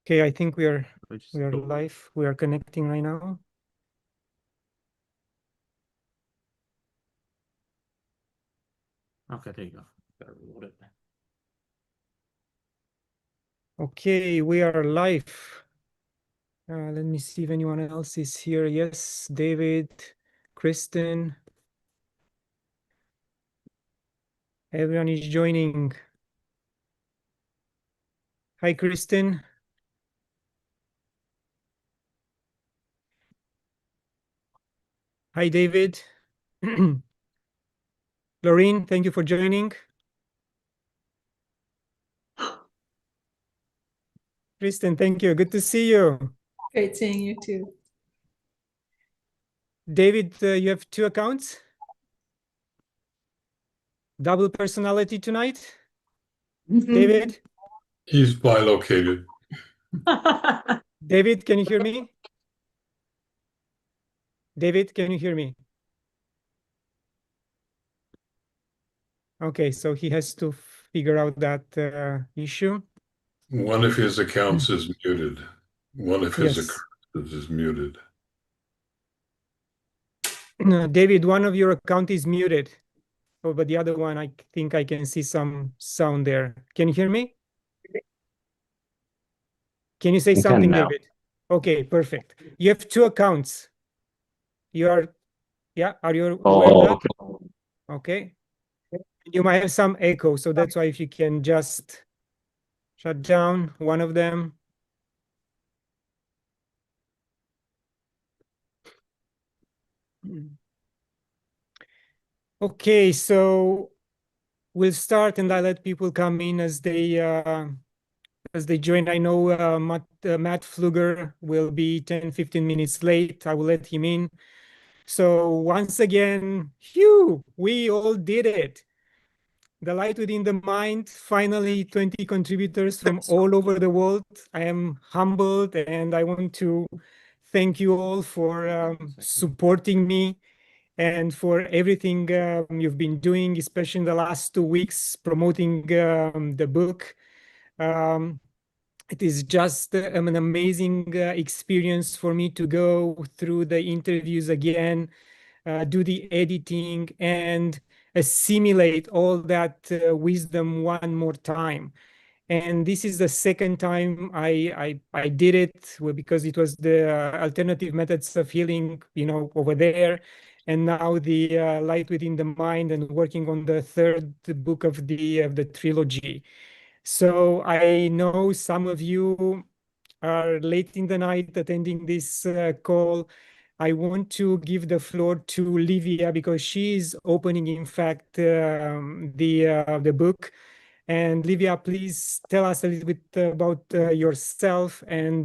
Okay, I think we are live. We are connecting right now. Okay, there you go. Gotta reload it. Okay, we are live. Let me see if anyone else is here. Yes, David, Kristen. Everyone is joining. Hi, Kristen. Hi, David. Lorraine, thank you for joining. Kristen, thank you. Good to see you. Great seeing you too. David, you have 2 accounts? Double personality tonight? David? He's bilocated. David, can you hear me? David, can you hear me? Okay, so he has to figure out that issue. One of his accounts is muted. One of his Yes. accounts is muted. David, one of your account is muted. Oh, but the other one, I think I can see some sound there. Can you hear me? Can you say You something, can now. David? Okay, perfect. You have 2 accounts. You are, yeah, are you aware of that? Okay. Okay. You might have some echo, so that's why if you can just shut down one of them. Okay, so we'll start and I'll let people come in as they join. I know Matt Fluger will be 10-15 minutes late. I will let him in. So once again, phew, we all did it. The Light Within the Mind, finally 20 contributors from all over the world. I am humbled and I want to thank you all for supporting me and for everything you've been doing, especially in the last 2 weeks, promoting the book. It is just an amazing experience for me to go through the interviews again, do the editing, and assimilate all that wisdom one more time. And this is the second time I did it because it was the alternative methods of healing, over there. And now the Light Within the Mind, and working on the third book of the trilogy. So I know some of you are late in the night attending this call. I want to give the floor to Livia because she is opening, in fact, the book. And Livia, please tell us a little bit about yourself, and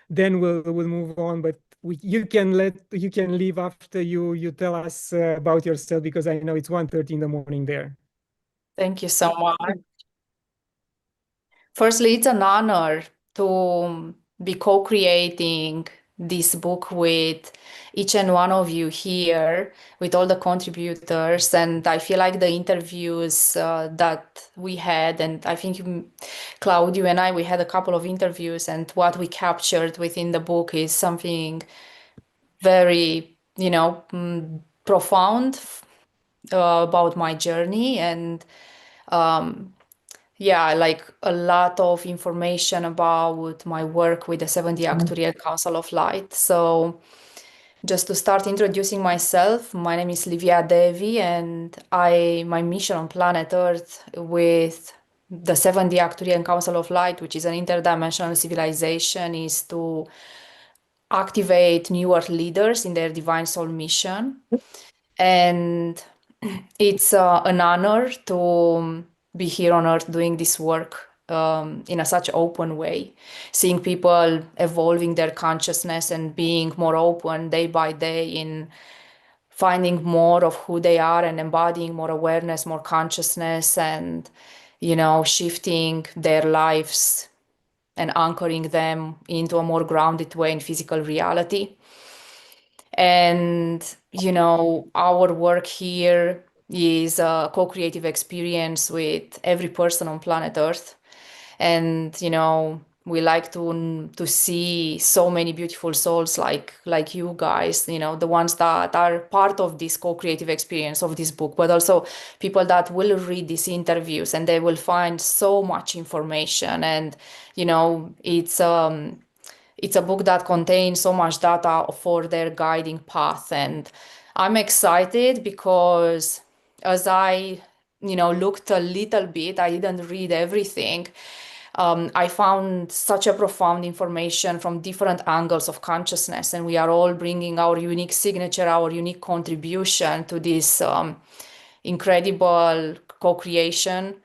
then we'll move on. But you can leave after you tell us about yourself, because I know it's 1:30 in the morning there. Thank you so much. Firstly, it's an honor to be co-creating this book with each and one of you here, with all the contributors. And I feel like the interviews that we had, and I think Claudiu and I, we had a couple of interviews, and what we captured within the book is something very, profound about my journey. And yeah, like a lot of information about my work with the 70 Actuarial Council of Light. So just to start introducing myself, my name is Livia Devi, and my mission on planet Earth with the 70 Actuarial Council of Light, which is an interdimensional civilization, is to activate New Earth leaders in their divine soul mission. And it's an honor to be here on Earth doing this work in a such open way, seeing people evolving their consciousness and being more open day by day in finding more of who they are and embodying more awareness, more consciousness, and shifting their lives and anchoring them into a more grounded way in physical reality. And, our work here is a co-creative experience with every person on planet Earth. And, We like to see so many beautiful souls like you guys, you know, the ones that are part of this co-creative experience of this book, but also people that will read these interviews and they will find so much information. And you know, it's a book that contains so much data for their guiding path. And I'm excited because as I, you know, looked a little bit, I didn't read everything. I found such a profound information from different angles of consciousness, and we are all bringing our unique signature, our unique contribution to this incredible co-creation.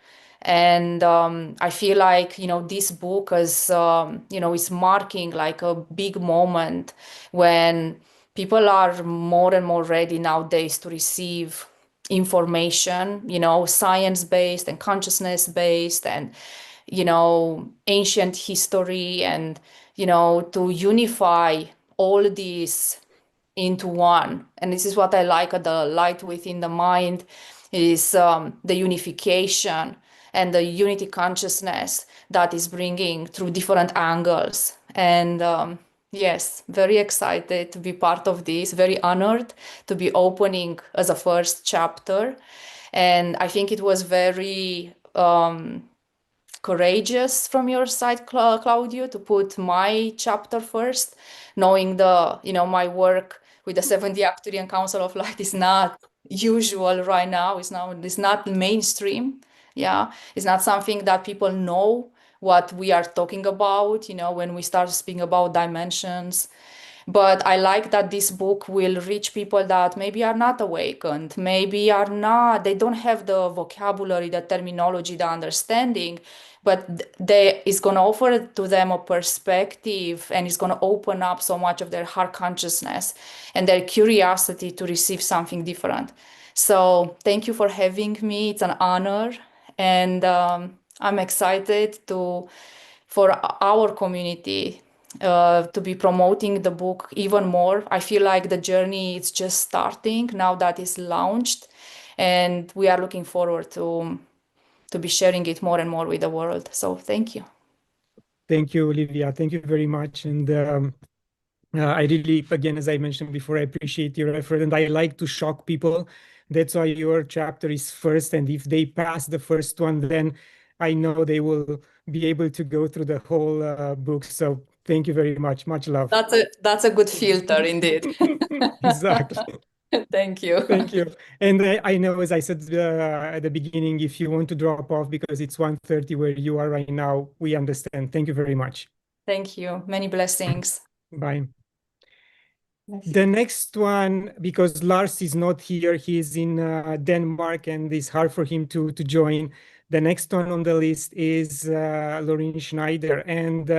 And I feel like, you know, this book is, you know, is marking like a big moment when people are more and more ready nowadays to receive information, you know, science-based and consciousness-based, and you know, ancient history, and you know, to unify all these into one. And this is what I like at the light within the mind, is the unification and the unity consciousness that is bringing through different angles. And yes, very excited to be part of this, very honored to be opening as a first chapter. And I think it was very courageous from your side, Claudio, to put my chapter first, knowing the, you know, my work with the 70 Actuarian Council of Light is not usual right now. It's not mainstream. Yeah, it's not something that people know what we are talking about, you know, when we start speaking about dimensions. But I like that this book will reach people that maybe are not awakened, maybe are not, they don't have the vocabulary, the terminology, the understanding, but they is going to offer to them a perspective, and it's going to open up so much of their heart consciousness and their curiosity to receive something different. So thank you for having me. It's an honor, and I'm excited to for our community to be promoting the book even more. I feel like the journey is just starting now that it's launched, and we are looking forward to be sharing it more and more with the world. So thank you. Thank you, Olivia. Thank you very much. And I really, again, as I mentioned before, I appreciate your effort, and I like to shock people. That's why your chapter is first. And if they pass the first one, then I know they will be able to go through the whole book. So thank you very much. Much love. That's a good filter indeed. Exactly. Thank you. Thank you. And I know, as I said at the beginning, if you want to drop off because it's 1:30 where you are right now, we understand. Thank you very much. Thank you. Many blessings. Bye. The next one, because Lars is not here, he's in Denmark, and it's hard for him to join. The next one on the list is Lorraine Schneider. And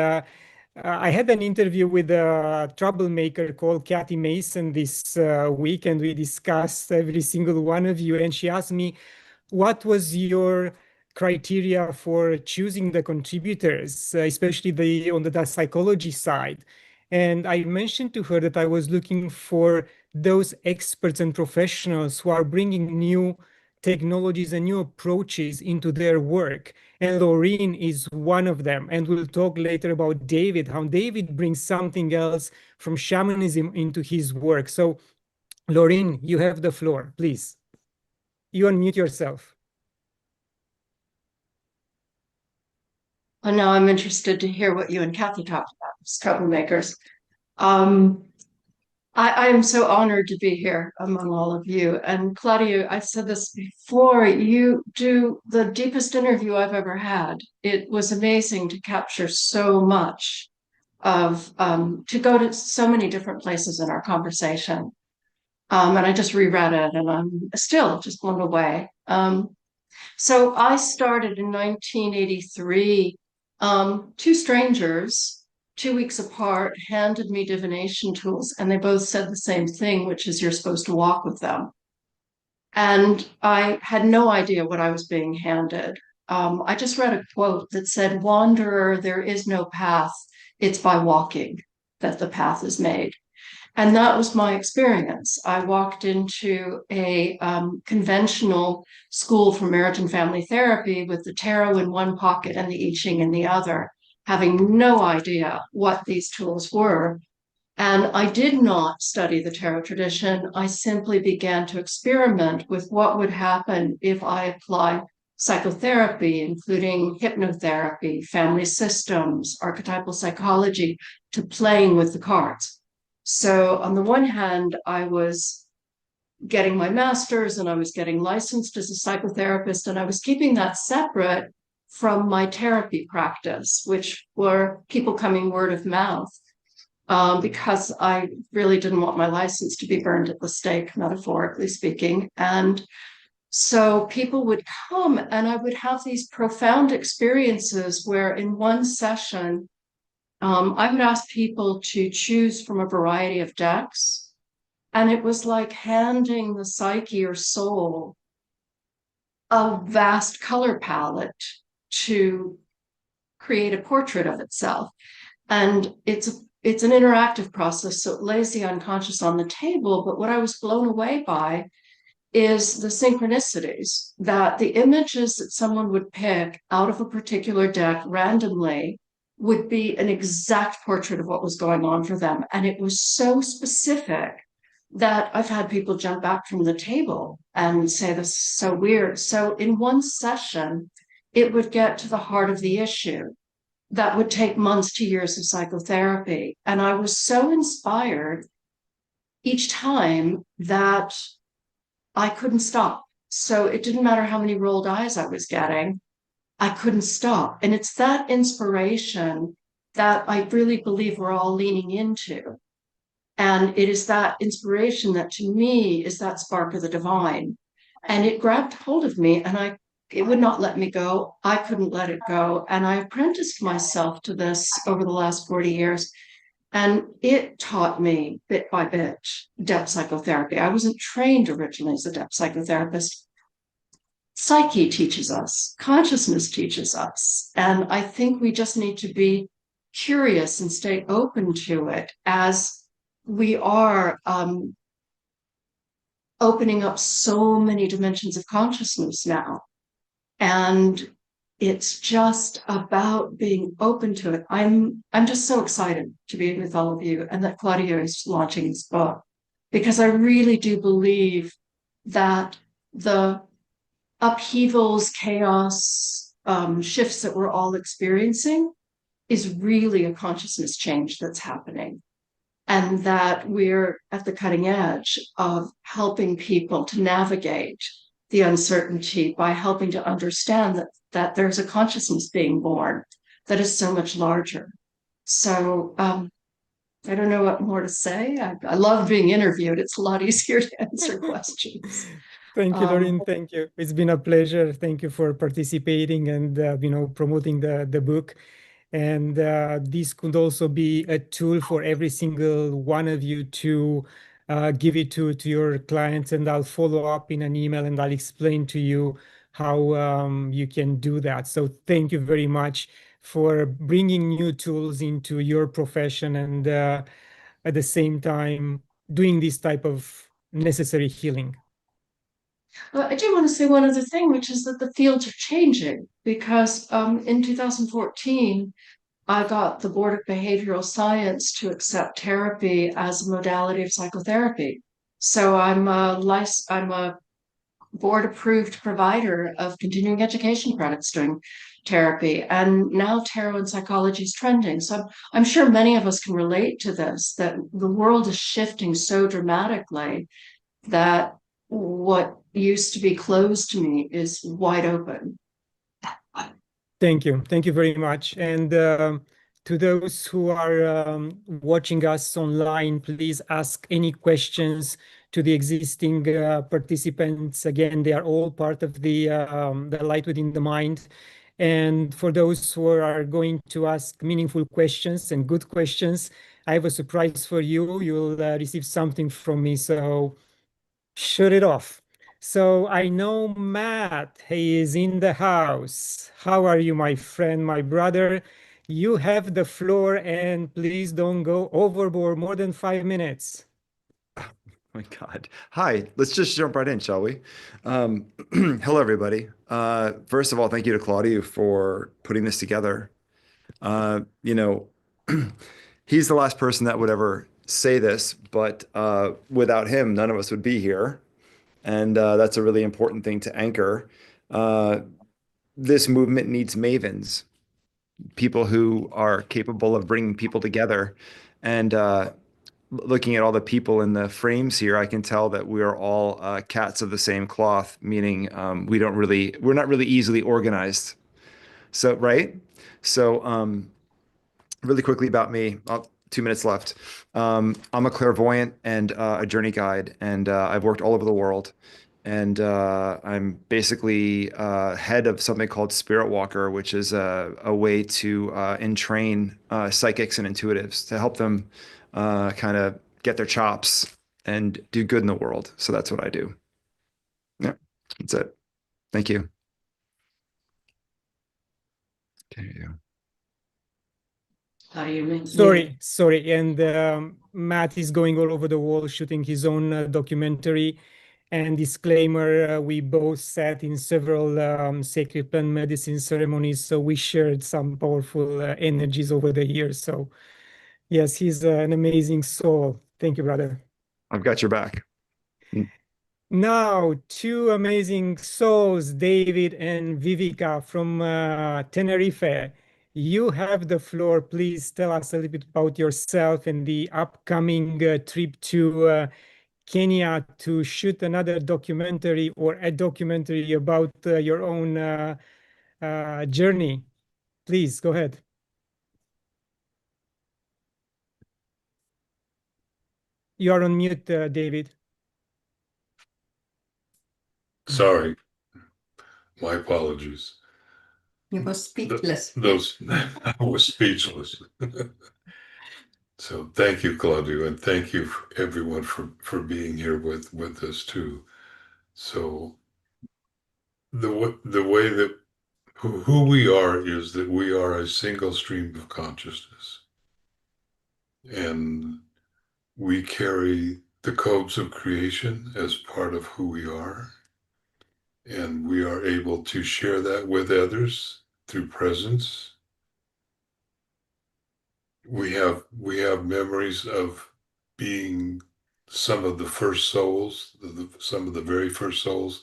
I had an interview with a troublemaker called Kathy Mason this week, and we discussed every single one of you. And she asked me, what was your criteria for choosing the contributors, especially on the psychology side? And I mentioned to her that I was looking for those experts and professionals who are bringing new technologies and new approaches into their work. And Laureen is one of them. And we'll talk later about David, how David brings something else from shamanism into his work. So, Laureen, you have the floor, please. You unmute yourself. Well, now I'm interested to hear what you and Kathy talked about, as troublemakers. I am so honored to be here among all of you. And Claudiu, I said this before, you do the deepest interview I've ever had. It was amazing to capture so much to go to so many different places in our conversation. And I just reread it and I'm still just blown away. So I started in 1983. Two strangers, 2 weeks apart, handed me divination tools, and they both said the same thing, which is you're supposed to walk with them. And I had no idea what I was being handed. I just read a quote that said, "Wanderer, there is no path. It's by walking that the path is made." And that was my experience. I walked into a conventional school for marriage and family therapy with the tarot in one pocket and the I Ching in the other. having no idea what these tools were. And I did not study the tarot tradition. I simply began to experiment with what would happen if I applied psychotherapy, including hypnotherapy, family systems, archetypal psychology, to playing with the cards. So, on the one hand, I was getting my master's and I was getting licensed as a psychotherapist, and I was keeping that separate from my therapy practice, which were people coming word of mouth, because I really didn't want my license to be burned at the stake, metaphorically speaking. And so people would come and I would have these profound experiences where in one session, I would ask people to choose from a variety of decks. And it was like handing the psyche or soul a vast color palette to create a portrait of itself. And it's an interactive process, so it lays the unconscious on the table. But what I was blown away by is the synchronicities, that the images that someone would pick out of a particular deck randomly would be an exact portrait of what was going on for them. And it was so specific that I've had people jump back from the table and say, this is so weird. So in one session, it would get to the heart of the issue that would take months to years of psychotherapy. And I was so inspired each time that I couldn't stop. So it didn't matter how many rolled eyes I was getting, I couldn't stop. And it's that inspiration that I really believe we're all leaning into. And it is that inspiration that to me is that spark of the divine. And it grabbed hold of me and it would not let me go. I couldn't let it go. And I apprenticed myself to this over the last 40 years. And it taught me bit by bit depth psychotherapy. I wasn't trained originally as a depth psychotherapist. Psyche teaches us, consciousness teaches us. And I think we just need to be curious and stay open to it as we are opening up so many dimensions of consciousness now. And it's just about being open to it. I'm just so excited to be with all of you and that Claudiu is launching his book, because I really do believe that the upheavals, chaos, shifts that we're all experiencing is really a consciousness change that's happening. And that we're at the cutting edge of helping people to navigate the uncertainty by helping to understand that there's a consciousness being born that is so much larger. So I don't know what more to say. I love being interviewed. It's a lot easier to answer questions. Thank you, Doreen. Thank you. It's been a pleasure. Thank you for participating and promoting the book. And this could also be a tool for every single one of you to give it to your clients. And I'll follow up in an email and I'll explain to you how you can do that. So thank you very much for bringing new tools into your profession and at the same time doing this type of necessary healing. Well, I do want to say one other thing, which is that the fields are changing, because in 2014, I got the Board of Behavioral Science to accept therapy as a modality of psychotherapy. So I'm a board approved provider of continuing education credits doing therapy. And now tarot and psychology is trending. So I'm sure many of us can relate to this, that the world is shifting so dramatically that what used to be closed to me is wide open. Thank you. Thank you very much. And to those who are watching us online, please ask any questions to the existing participants. Again, they are all part of the Light Within the Mind. And for those who are going to ask meaningful questions and good questions, I have a surprise for you. You'll receive something from me. So shut it off. So I know Matt, he is in the house. How are you, my friend, my brother? You have the floor, and please don't go overboard more than 5 minutes. Oh my God. Hi, let's just jump right in, shall we? Hello, everybody. First of all, thank you to Claudiu for putting this together. You know, he's the last person that would ever say this, but without him, none of us would be here. And that's a really important thing to anchor. Uh, this movement needs mavens, people who are capable of bringing people together. And looking at all the people in the frames here, I can tell that we are all cats of the same cloth, meaning we're not really easily organized. So, right? So, really quickly about me, 2 minutes left. I'm a clairvoyant and a journey guide, and I've worked all over the world. And I'm basically head of something called Spirit Walker, which is a way to entrain psychics and intuitives to help them kind of get their chops and do good in the world. So that's what I do. Yeah, that's it. Thank you. Okay. Sorry. And Matt is going all over the world shooting his own documentary. And disclaimer, we both sat in several sacred plant medicine ceremonies, so we shared some powerful energies over the years. So yes, he's an amazing soul. Thank you, brother. I've got your back. Now, two amazing souls, David and Vivica from Tenerife. You have the floor. Please tell us a little bit about yourself and the upcoming trip to Kenya to shoot another documentary or a documentary about your own journey. Please go ahead. You are on mute, David. Sorry, my apologies. You were speechless. I was speechless. So thank you, Claudiu, and thank you everyone for being here with us too. So the way that who we are is that we are a single stream of consciousness, and we carry the codes of creation as part of who we are, and we are able to share that with others through presence. We have memories of being some of the first souls, some of the very first souls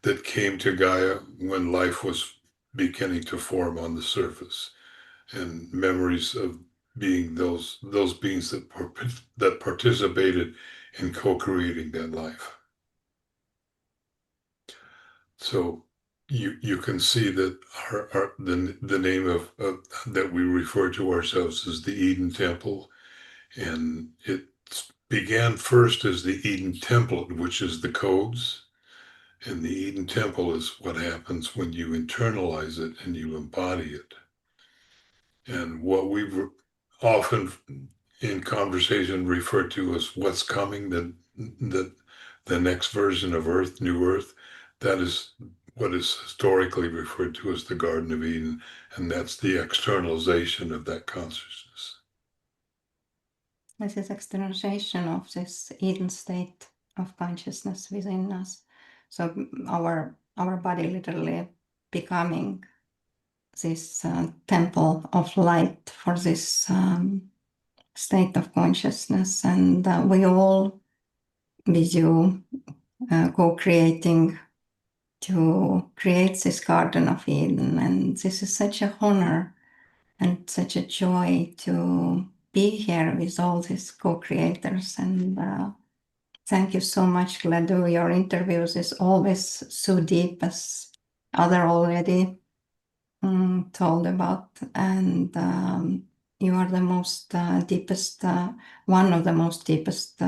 that came to Gaia when life was beginning to form on the surface, and memories of being those beings that participated in co-creating that life. So you can see that the name of that we refer to ourselves as the Eden Temple, and it began first as the Eden Template, which is the codes, and the Eden Temple is what happens when you internalize it and you embody it. And what we've often in conversation referred to as what's coming, the next version of Earth, New Earth, that is what is historically referred to as the Garden of Eden, and that's the externalization of that consciousness. This is externalization of this Eden state of consciousness within us. So our body literally becoming this temple of light for this state of consciousness, and we all, with you, co-creating to create this Garden of Eden. And this is such a honor and such a joy to be here with all these co-creators. And thank you so much, Claudiu. Your interviews is always so deep, as other already told about. And you are the most deepest, one of the most deepest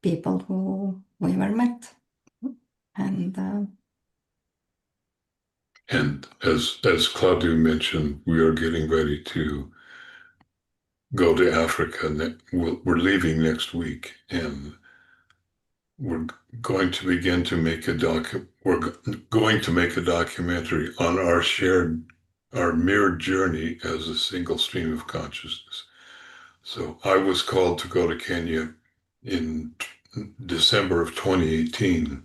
people who we ever met. And as Claudiu mentioned, we are getting ready to go to Africa. We're leaving next week, and we're going to begin to make we're going to make a documentary on our mirrored journey as a single stream of consciousness. So I was called to go to Kenya in December of 2018,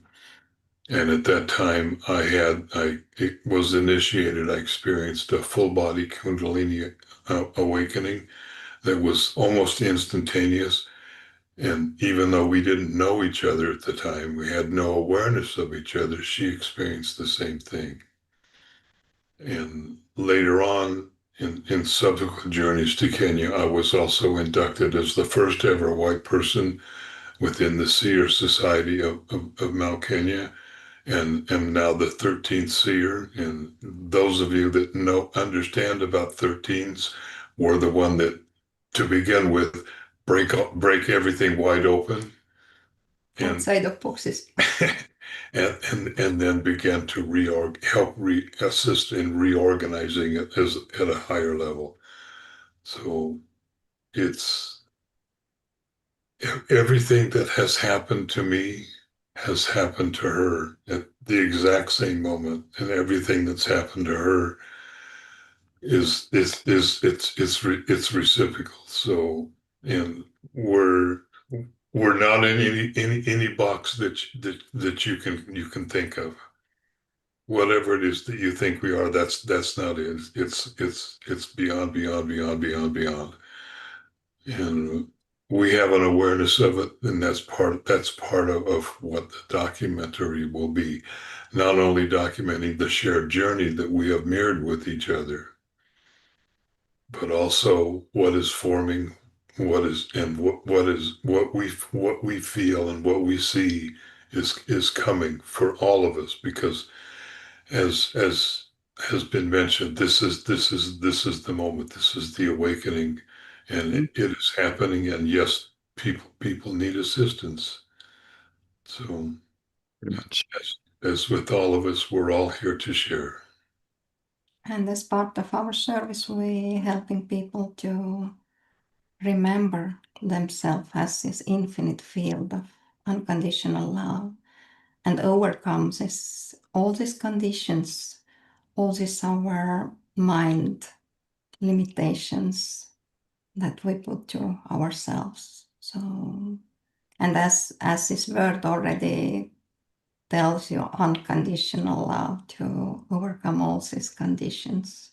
And at that time, it was initiated. I experienced a full body Kundalini awakening that was almost instantaneous. And even though we didn't know each other at the time, we had no awareness of each other, she experienced the same thing. And later on, in subsequent journeys to Kenya, I was also inducted as the first ever white person within the Seer Society of Mount Kenya, and am now the 13th seer. And those of you that understand about 13s were the one that, to begin with, break everything wide open and Outside of boxes. and then began to assist in reorganizing it at a higher level. So it's everything that has happened to me has happened to her at the exact same moment, and everything that's happened to her it's reciprocal. So, and we're not in any box that you can think of. Whatever it is that you think we are, that's not it. It's beyond, beyond, beyond, beyond, beyond. And we have an awareness of it, and that's part of what the documentary will be. Not only documenting the shared journey that we have mirrored with each other, but also what is forming, what we feel and what we see is coming for all of us, because as has been mentioned, this is the moment, this is the awakening, and it is happening. And yes, people need assistance. So Pretty much. as with all of us, we're all here to share. And as part of our service, we helping people to remember themselves as this infinite field of unconditional love and overcome all these conditions, all these our mind limitations that we put to ourselves. So, and as this word already tells you, unconditional love, to overcome all these conditions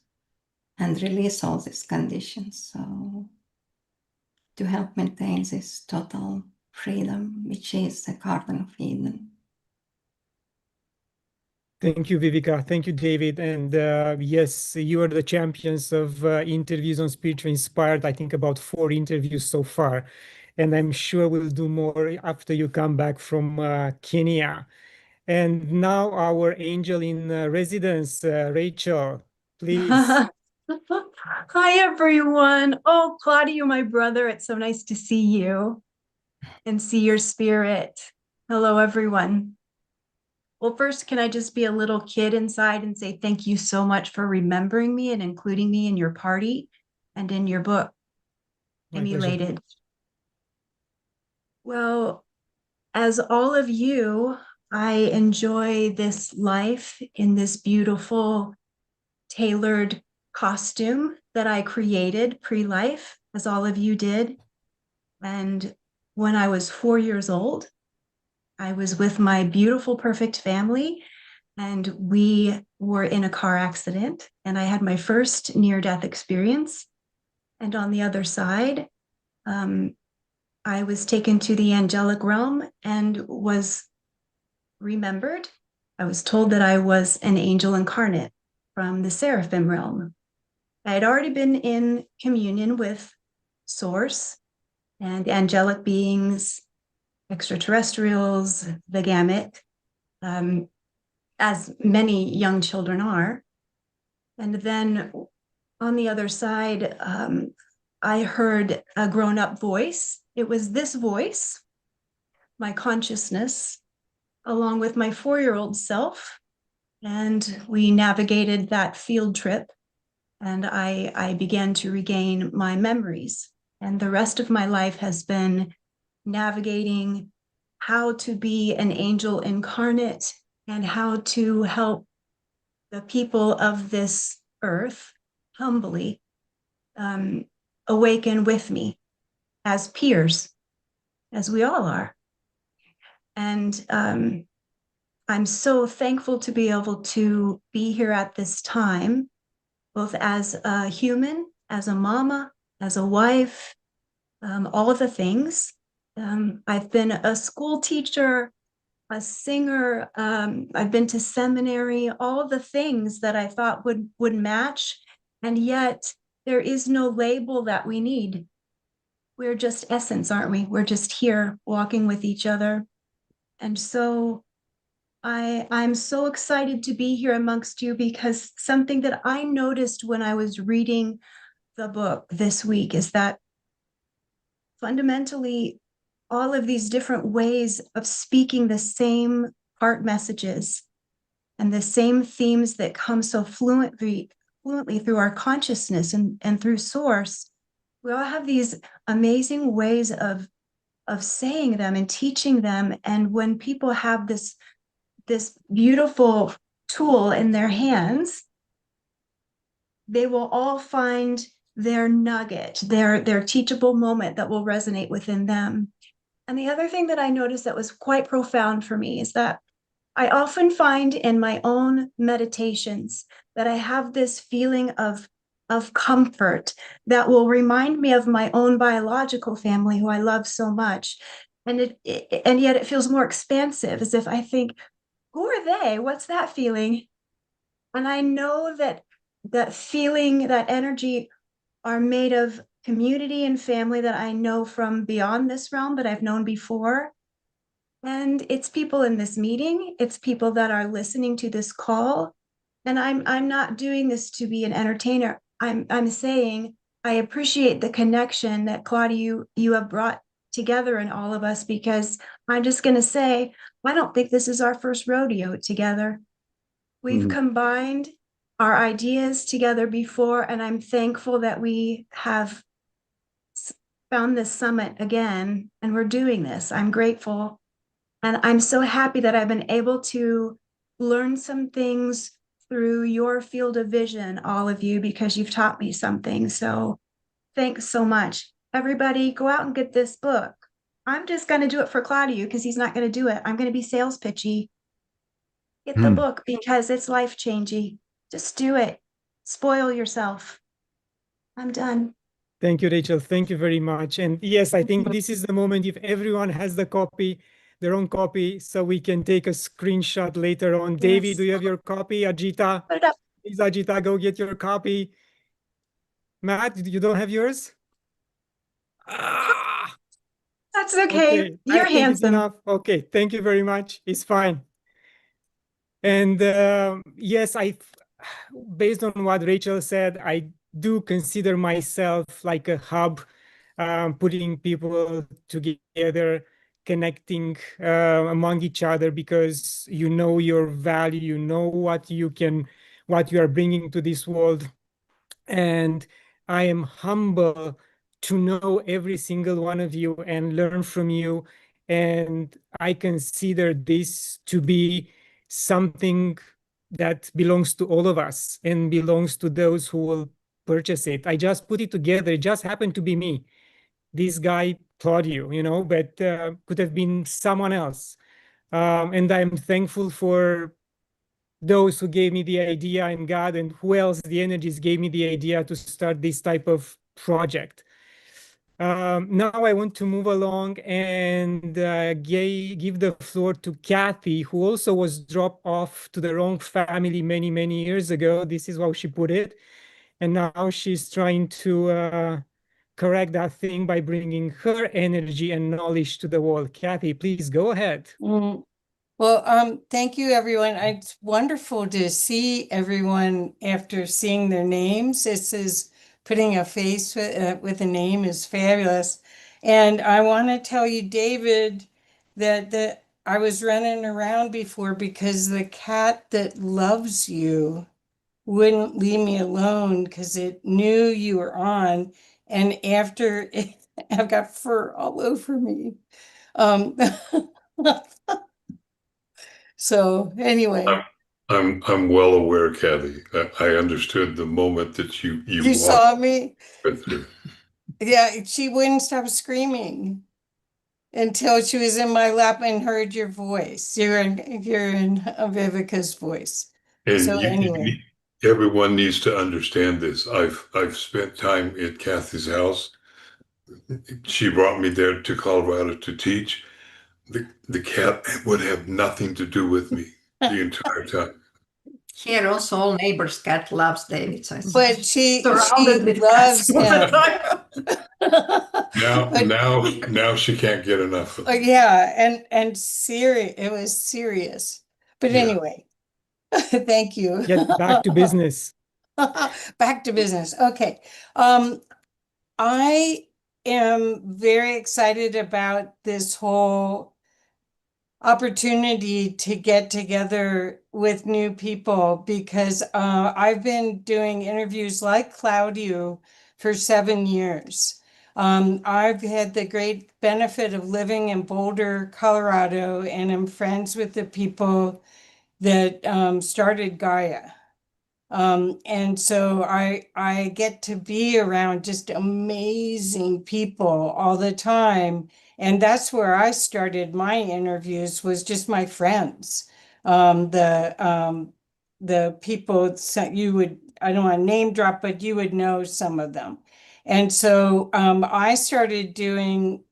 and release all these conditions. So to help maintain this total freedom, which is the Garden of Eden. Thank you, Vivica. Thank you, David. And yes, you are the champions of interviews on Spiritual Inspired. I think about 4 interviews so far. And I'm sure we'll do more after you come back from Kenya. And now our angel in residence, Rachel, please. Hi, everyone. Oh, Claudiu, my brother, it's so nice to see you and see your spirit. Hello, everyone. Well, first, can I just be a little kid inside and say thank you so much for remembering me and including me in your party and in your book, My pleasure. Emulated. Well, as all of you, I enjoy this life in this beautiful, tailored costume that I created pre-life, as all of you did. And when I was 4 years old, I was with my beautiful, perfect family, and we were in a car accident, and I had my first near-death experience. And on the other side, I was taken to the angelic realm and was remembered. I was told that I was an angel incarnate from the seraphim realm. I had already been in communion with Source and angelic beings, extraterrestrials, the gamut, as many young children are. And then on the other side, I heard a grown-up voice. It was this voice, my consciousness, along with my 4-year-old self. And we navigated that field trip, and I began to regain my memories. And the rest of my life has been navigating how to be an angel incarnate and how to help the people of this earth humbly awaken with me as peers, as we all are. And I'm so thankful to be able to be here at this time, both as a human, as a mama, as a wife, all of the things. I've been a school teacher, a singer. I've been to seminary, all of the things that I thought would match. And yet there is no label that we need. We're just essence, aren't we? We're just here walking with each other. And so I'm so excited to be here amongst you, because something that I noticed when I was reading the book this week is that fundamentally all of these different ways of speaking the same heart messages and the same themes that come so fluently through our consciousness and through source, we all have these amazing ways of saying them and teaching them. And when people have this beautiful tool in their hands, they will all find their nugget, their teachable moment that will resonate within them. And the other thing that I noticed that was quite profound for me is that I often find in my own meditations that I have this feeling of comfort that will remind me of my own biological family, who I love so much. And and yet it feels more expansive, as if I think, who are they? What's that feeling? And I know that that feeling, that energy are made of community and family that I know from beyond this realm, that I've known before. And it's people in this meeting, it's people that are listening to this call. And I'm not doing this to be an entertainer. I'm saying I appreciate the connection that Claudiu, you have brought together in all of us, because I'm just going to say, I don't think this is our first rodeo together. We've combined our ideas together before, and I'm thankful that we have found this summit again, and we're doing this. I'm grateful. And I'm so happy that I've been able to learn some things through your field of vision, all of you, because you've taught me something. So thanks so much. Everybody, go out and get this book. I'm just going to do it for Claudiu because he's not going to do it. I'm going to be sales pitchy. Get the book because it's life-changing. Just do it. Spoil yourself. I'm done. Thank you, Rachel. Thank you very much. And yes, I think this is the moment, if everyone has the copy, their own copy, so we can take a screenshot later on. Yes. David, do you have your copy? Ajita, Put it up. please, Ajita, go get your copy. Matt, you don't have yours? Ah, That's okay. okay. You're I think it's handsome. enough. Okay, thank you very much. It's fine. And yes, based on what Rachel said, I do consider myself like a hub, putting people together, connecting among each other, because you know your value, you know what you are bringing to this world. And I am humble to know every single one of you and learn from you. And I consider this to be something that belongs to all of us and belongs to those who will purchase it. I just put it together. It just happened to be me, this guy, Claudiu, but could have been someone else. And I'm thankful for those who gave me the idea, and God, and who else, the energies, gave me the idea to start this type of project. Now I want to move along and give the floor to Kathy, who also was dropped off to the wrong family many, many years ago. This is how she put it. And now she's trying to correct that thing by bringing her energy and knowledge to the world. Kathy, please go ahead. Well, thank you, everyone. It's wonderful to see everyone after seeing their names. This is putting a face with a name is fabulous. And I want to tell you, David, that I was running around before because the cat that loves you wouldn't leave me alone because it knew you were on. And after I've got fur all over me. So anyway, I'm well aware, Kathy. I understood the moment that you you saw me. with her. Yeah, she wouldn't stop screaming. until she was in my lap and heard your voice. You're in Vivica's voice. And So anyway. everyone needs to understand this. I've spent time at Kathy's house. She brought me there to Colorado to teach. The cat would have nothing to do with me the entire time. Here also all neighbors' cat loves David. So it's But she surrounded with loves cats all the him. time. Now she can't get enough of it. Yeah, and serious. It was serious. But Yeah. anyway, thank you. Get back to business. Back to business. Okay. I am very excited about this whole opportunity to get together with new people because I've been doing interviews like Claudiu for 7 years. I've had the great benefit of living in Boulder, Colorado, and I'm friends with the people that started Gaia. And so I get to be around just amazing people all the time. And that's where I started my interviews, was just my friends. The people you would, I don't want to name drop, but you would know some of them. And so I started doing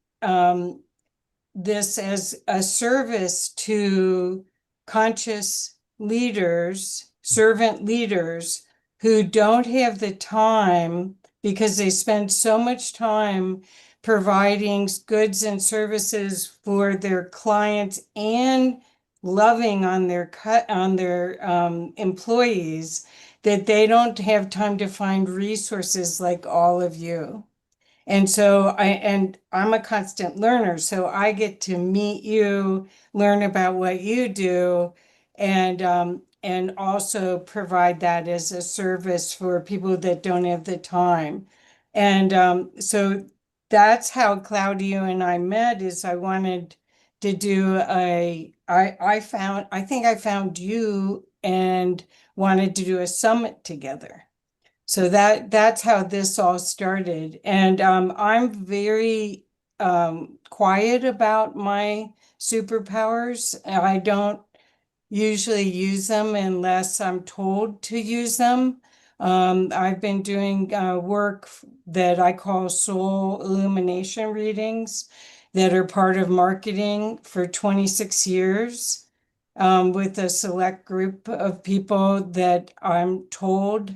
this as a service to conscious leaders, servant leaders who don't have the time because they spend so much time providing goods and services for their clients and loving on their employees, that they don't have time to find resources like all of you. And so I'm a constant learner, so I get to meet you, learn about what you do, and also provide that as a service for people that don't have the time. And so that's how Claudio and I met. Is I wanted to do I think I found you and wanted to do a summit together. So that's how this all started. And I'm very quiet about my superpowers. I don't usually use them unless I'm told to use them. I've been doing work that I call soul illumination readings that are part of marketing for 26 years with a select group of people that I'm told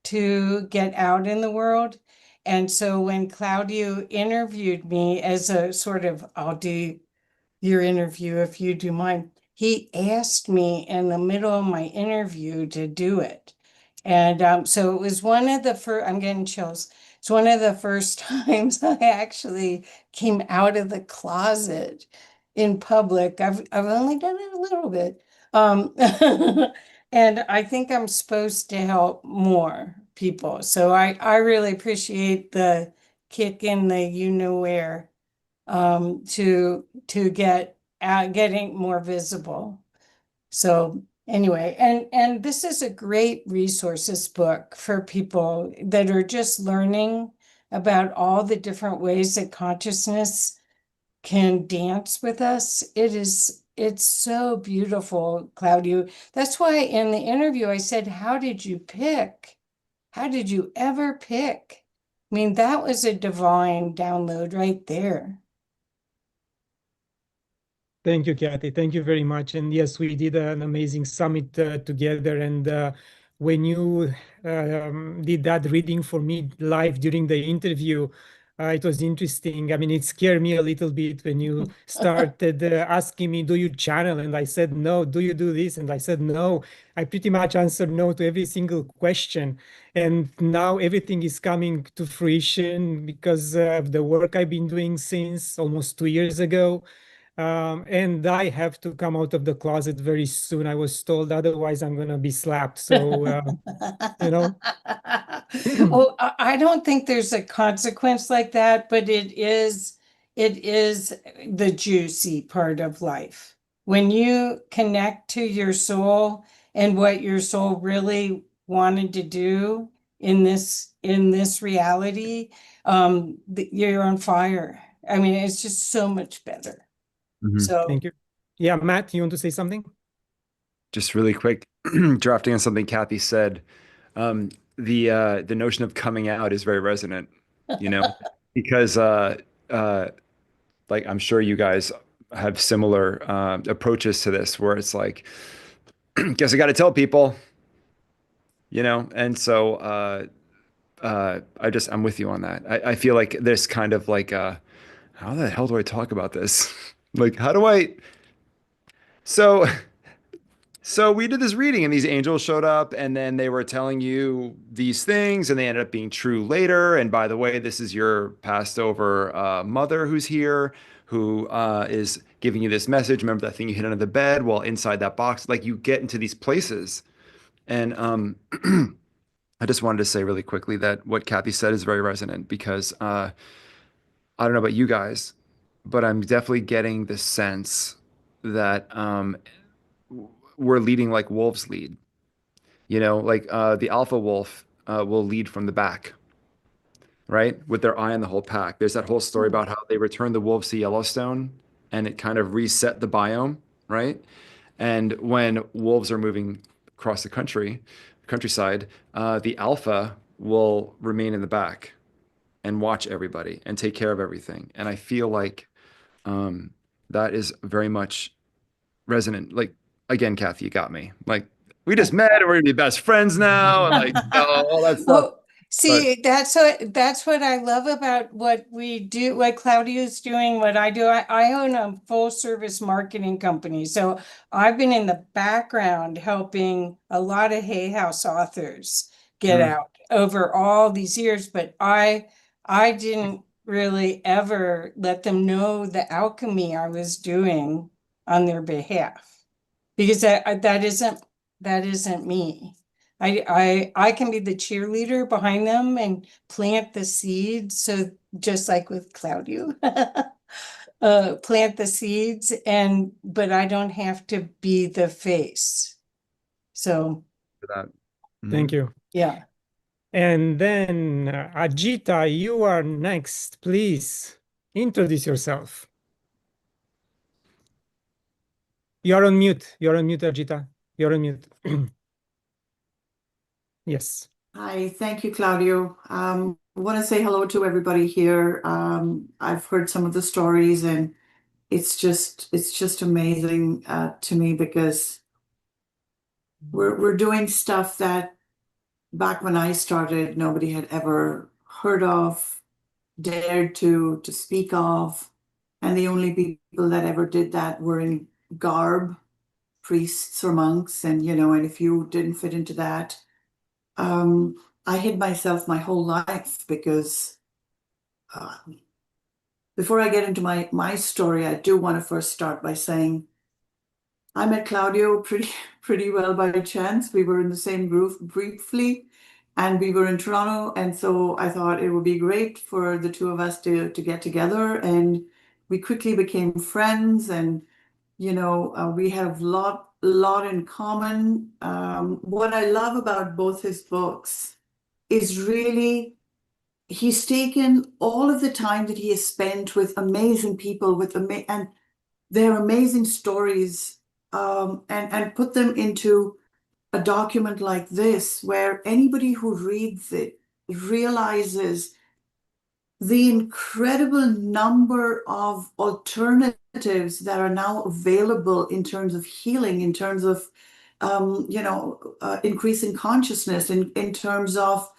to get out in the world. And so when Claudio interviewed me as a sort of, I'll do your interview if you do mine, he asked me in the middle of my interview to do it. And so it was one of the first, I'm getting chills. It's one of the first times I actually came out of the closet in public. I've only done it a little bit. And I think I'm supposed to help more people. So I really appreciate the kick in the you know where to get getting more visible. So anyway, and this is a great resource, this book, for people that are just learning about all the different ways that consciousness can dance with us. It's so beautiful, Claudio. That's why in the interview I said, how did you pick? How did you ever pick? I mean, that was a divine download right there. Thank you, Kathy. Thank you very much. And yes, we did an amazing summit together. And when you did that reading for me live during the interview, it was interesting. I mean, it scared me a little bit when you started asking me, do you channel? And I said, no. Do you do this? And I said, no. I pretty much answered no to every single question. And now everything is coming to fruition because of the work I've been doing since almost 2 years ago. And I have to come out of the closet very soon. I was told, otherwise I'm going to be slapped. So, you know. Well, I don't think there's a consequence like that, but it is the juicy part of life. When you connect to your soul and what your soul really wanted to do in this reality, you're on fire. I mean, it's just so much better. Mhm. So Thank you. Yeah, Matt, you want to say something? Just really quick, drafting on something Kathy said. The notion of coming out is very resonant, you know, because uh, like I'm sure you guys have similar approaches to this, where it's like, guess I got to tell people, you know, and so I'm with you on that. I feel like this kind of like how the hell do I talk about this? Like, how do I? So So we did this reading, and these angels showed up, and then they were telling you these things, and they ended up being true later. And by the way, this is your passed over mother who's here, who is giving you this message. Remember that thing you hid under the bed? Well, inside that box, like you get into these places. And I just wanted to say really quickly that what Kathy said is very resonant because I don't know about you guys, but I'm definitely getting the sense that we're leading like wolves lead. You know, like the alpha wolf will lead from the back, right? With their eye on the whole pack. There's that whole story about how they returned the wolves to Yellowstone and it kind of reset the biome, right? And when wolves are moving across the countryside, the alpha will remain in the back and watch everybody and take care of everything. And I feel like um, that is very much resonant. Like again, Kathy, you got me. Like we just met and we're gonna be best friends now, and like all that stuff. oh, see, that's what I love about what we do, what Claudiu's doing, what I do. I own a full service marketing company. So I've been in the background helping a lot of Hay House authors get out over all these years, but I didn't really ever let them know the alchemy I was doing on their behalf. Because that isn't me. I can be the cheerleader behind them and plant the seeds. So just like with Claudiu, plant the seeds but I don't have to be the face. So For that. Thank you. yeah. And then Ajita, you are next. Please introduce yourself. You're on mute. You're on mute, Ajita. You're on mute. Yes. Hi, thank you, Claudio. I want to say hello to everybody here. I've heard some of the stories, and it's just amazing to me because we're doing stuff that back when I started, nobody had ever heard of, dared to speak of, and the only people that ever did that were in garb, priests or monks, and and if you didn't fit into that. I hid myself my whole life because before I get into my story, I do want to first start by saying I met Claudio pretty well by chance. We were in the same group briefly, and we were in Toronto, and so I thought it would be great for the two of us to get together, and we quickly became friends, and we have lot in common. What I love about both his books is really he's taken all of the time that he has spent with amazing people and their amazing stories, and put them into a document like this where anybody who reads it realizes the incredible number of alternatives that are now available in terms of healing, in terms of increasing consciousness, in terms of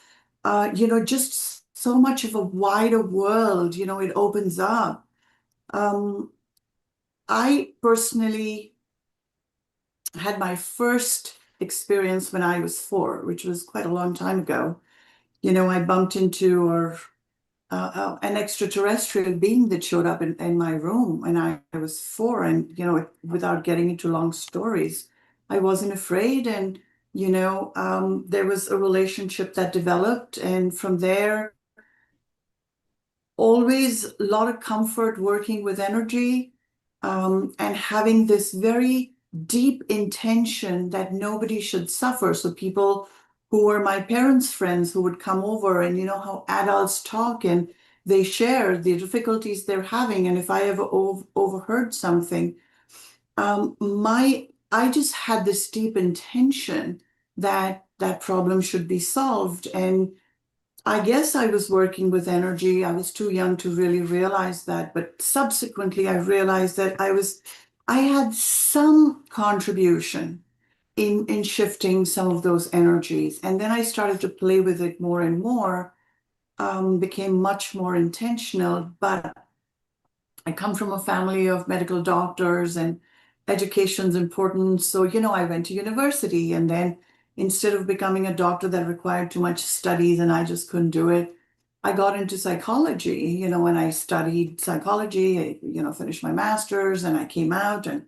just so much of a wider world, it opens up. I personally had my first experience when I was 4, which was quite a long time ago. I bumped into an extraterrestrial being that showed up in my room when I was 4. And, without getting into long stories, I wasn't afraid. And, there was a relationship that developed. And from there, always a lot of comfort working with energy, and having this very deep intention that nobody should suffer. So people who were my parents' friends who would come over, and how adults talk, and they share the difficulties they're having. And if I ever overheard something, I just had this deep intention that that problem should be solved. And I guess I was working with energy. I was too young to really realize that, but subsequently I realized that I had some contribution in shifting some of those energies. And then I started to play with it more and more, became much more intentional. But I come from a family of medical doctors and education's important. So, I went to university, and then instead of becoming a doctor that required too much studies and I just couldn't do it, I got into psychology, and I studied psychology, finished my master's, and I came out and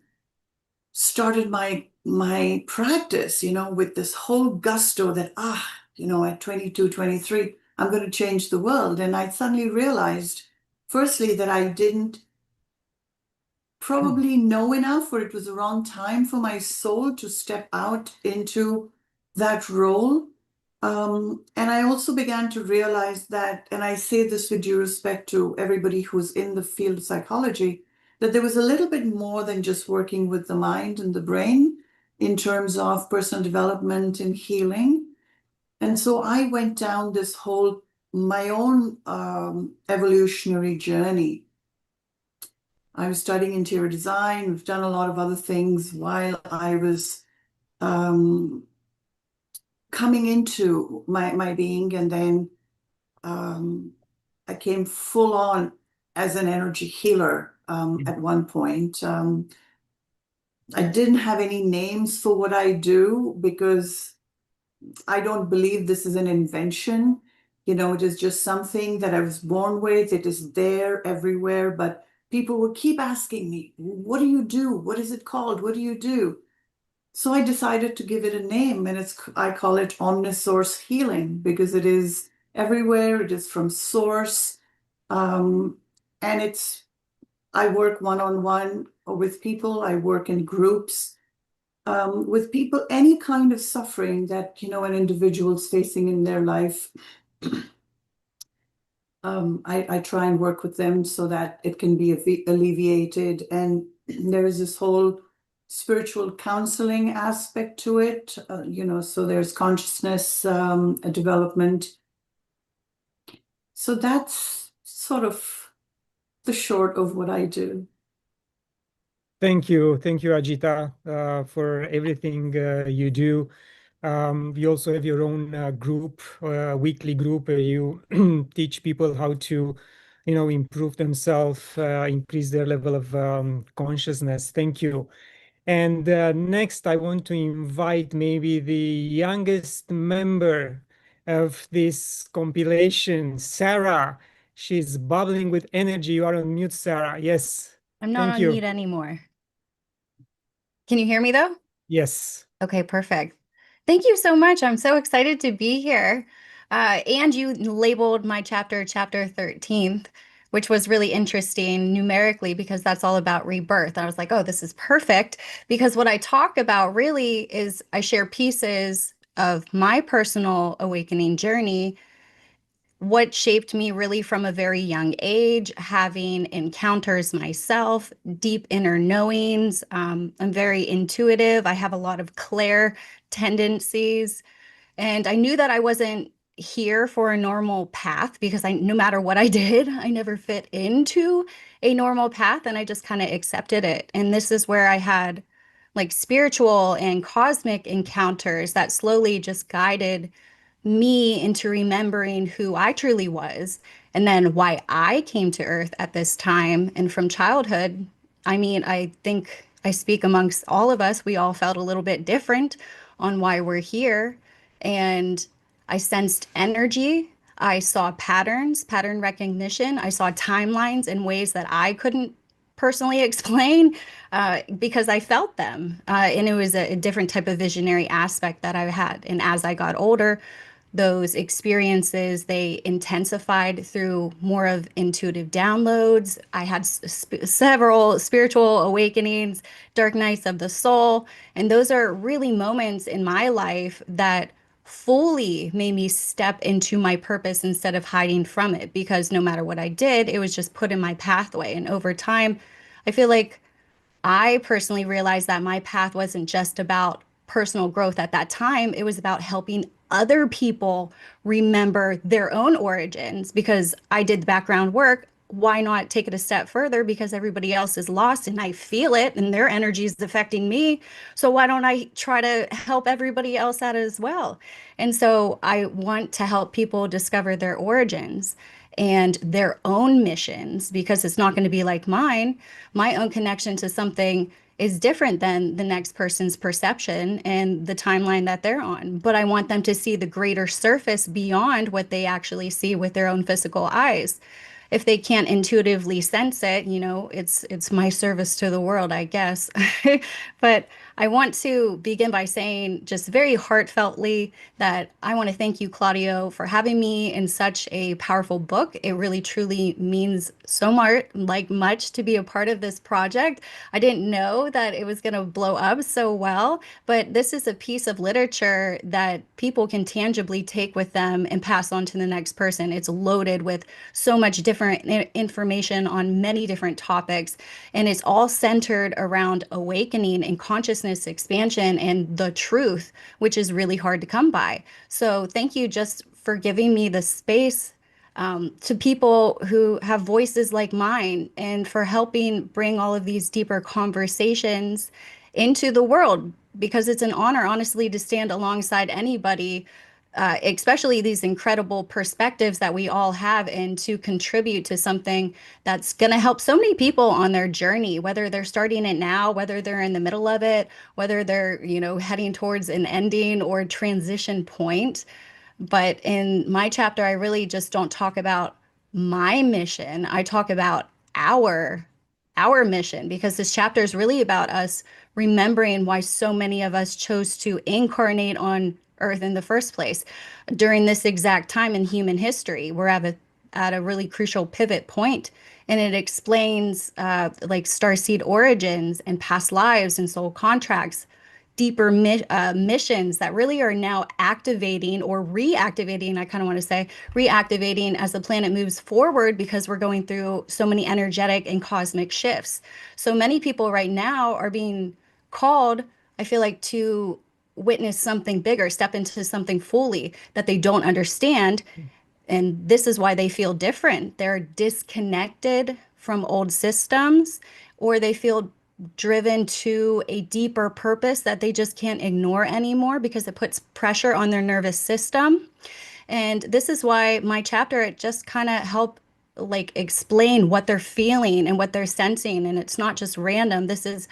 started my practice, with this whole gusto that, at 22, 23, I'm going to change the world. And I suddenly realized, firstly, that I didn't probably know enough, or it was the wrong time for my soul to step out into that role. And I also began to realize that, and I say this with due respect to everybody who's in the field of psychology, that there was a little bit more than just working with the mind and the brain in terms of personal development and healing. And so I went down this whole, my own evolutionary journey. I was studying interior design. We've done a lot of other things while I was coming into my being. And then I came full on as an energy healer at one point. I didn't have any names for what I do because I don't believe this is an invention. It is just something that I was born with. It is there everywhere, but people would keep asking me, what do you do? What is it called? What do you do? So I decided to give it a name, and I call it Omnisource Healing because it is everywhere. It is from source. And I work one-on-one with people. I work in groups with people, any kind of suffering that, an individual's facing in their life. I try and work with them so that it can be alleviated. And there is this whole spiritual counseling aspect to it, so there's consciousness development. So that's sort of the short of what I do. Thank you, Ajita, for everything you do. You also have your own group, weekly group, where you teach people how to, improve themselves, increase their level of consciousness. Thank you. And next, I want to invite maybe the youngest member of this compilation, Sarah. She's bubbling with energy. You are on mute, Sarah. Yes. I'm not Thank on you. mute anymore. Can you hear me though? Yes. Okay, perfect. Thank you so much. I'm so excited to be here. And you labeled my chapter 13th, which was really interesting numerically because that's all about rebirth. I was like, oh, this is perfect because what I talk about really is I share pieces of my personal awakening journey, what shaped me really from a very young age, having encounters myself, deep inner knowings. I'm very intuitive. I have a lot of clair tendencies. And I knew that I wasn't here for a normal path because no matter what I did, I never fit into a normal path. And I just kind of accepted it. And this is where I had like spiritual and cosmic encounters that slowly just guided me into remembering who I truly was and then why I came to Earth at this time. And from childhood, I mean, I think I speak amongst all of us. We all felt a little bit different on why we're here. And I sensed energy. I saw patterns, pattern recognition. I saw timelines in ways that I couldn't personally explain because I felt them. And it was a different type of visionary aspect that I had. And as I got older, those experiences, they intensified through more of intuitive downloads. I had several spiritual awakenings, dark nights of the soul. And those are really moments in my life that fully made me step into my purpose instead of hiding from it, because no matter what I did, it was just put in my pathway. And over time, I feel like I personally realized that my path wasn't just about personal growth at that time. It was about helping other people remember their own origins, because I did the background work. Why not take it a step further? Because everybody else is lost and I feel it and their energy is affecting me. So why don't I try to help everybody else out as well? And so I want to help people discover their origins and their own missions, because it's not going to be like mine. My own connection to something is different than the next person's perception and the timeline that they're on. But I want them to see the greater surface beyond what they actually see with their own physical eyes. If they can't intuitively sense it, it's my service to the world, I guess. But I want to begin by saying just very heartfeltly that I want to thank you, Claudio, for having me in such a powerful book. It really truly means so much to be a part of this project. I didn't know that it was going to blow up so well, but this is a piece of literature that people can tangibly take with them and pass on to the next person. It's loaded with so much different information on many different topics, and it's all centered around awakening and consciousness expansion and the truth, which is really hard to come by. So thank you just for giving me the space to people who have voices like mine, and for helping bring all of these deeper conversations into the world, because it's an honor, honestly, to stand alongside anybody, especially these incredible perspectives that we all have, and to contribute to something that's going to help so many people on their journey, whether they're starting it now, whether they're in the middle of it, whether they're, heading towards an ending or transition point. But in my chapter, I really just don't talk about my mission. I talk about our mission, because this chapter is really about us remembering why so many of us chose to incarnate on Earth in the first place. During this exact time in human history, we're at a really crucial pivot point, and it explains like starseed origins and past lives and soul contracts, deeper missions that really are now activating or reactivating. I kind of want to say reactivating as the planet moves forward, because we're going through so many energetic and cosmic shifts. So many people right now are being called, I feel like, to witness something bigger, step into something fully that they don't understand. And this is why they feel different. They're disconnected from old systems, or they feel driven to a deeper purpose that they just can't ignore anymore, because it puts pressure on their nervous system. And this is why my chapter, it just kind of help like explain what they're feeling and what they're sensing. And it's not just random. This is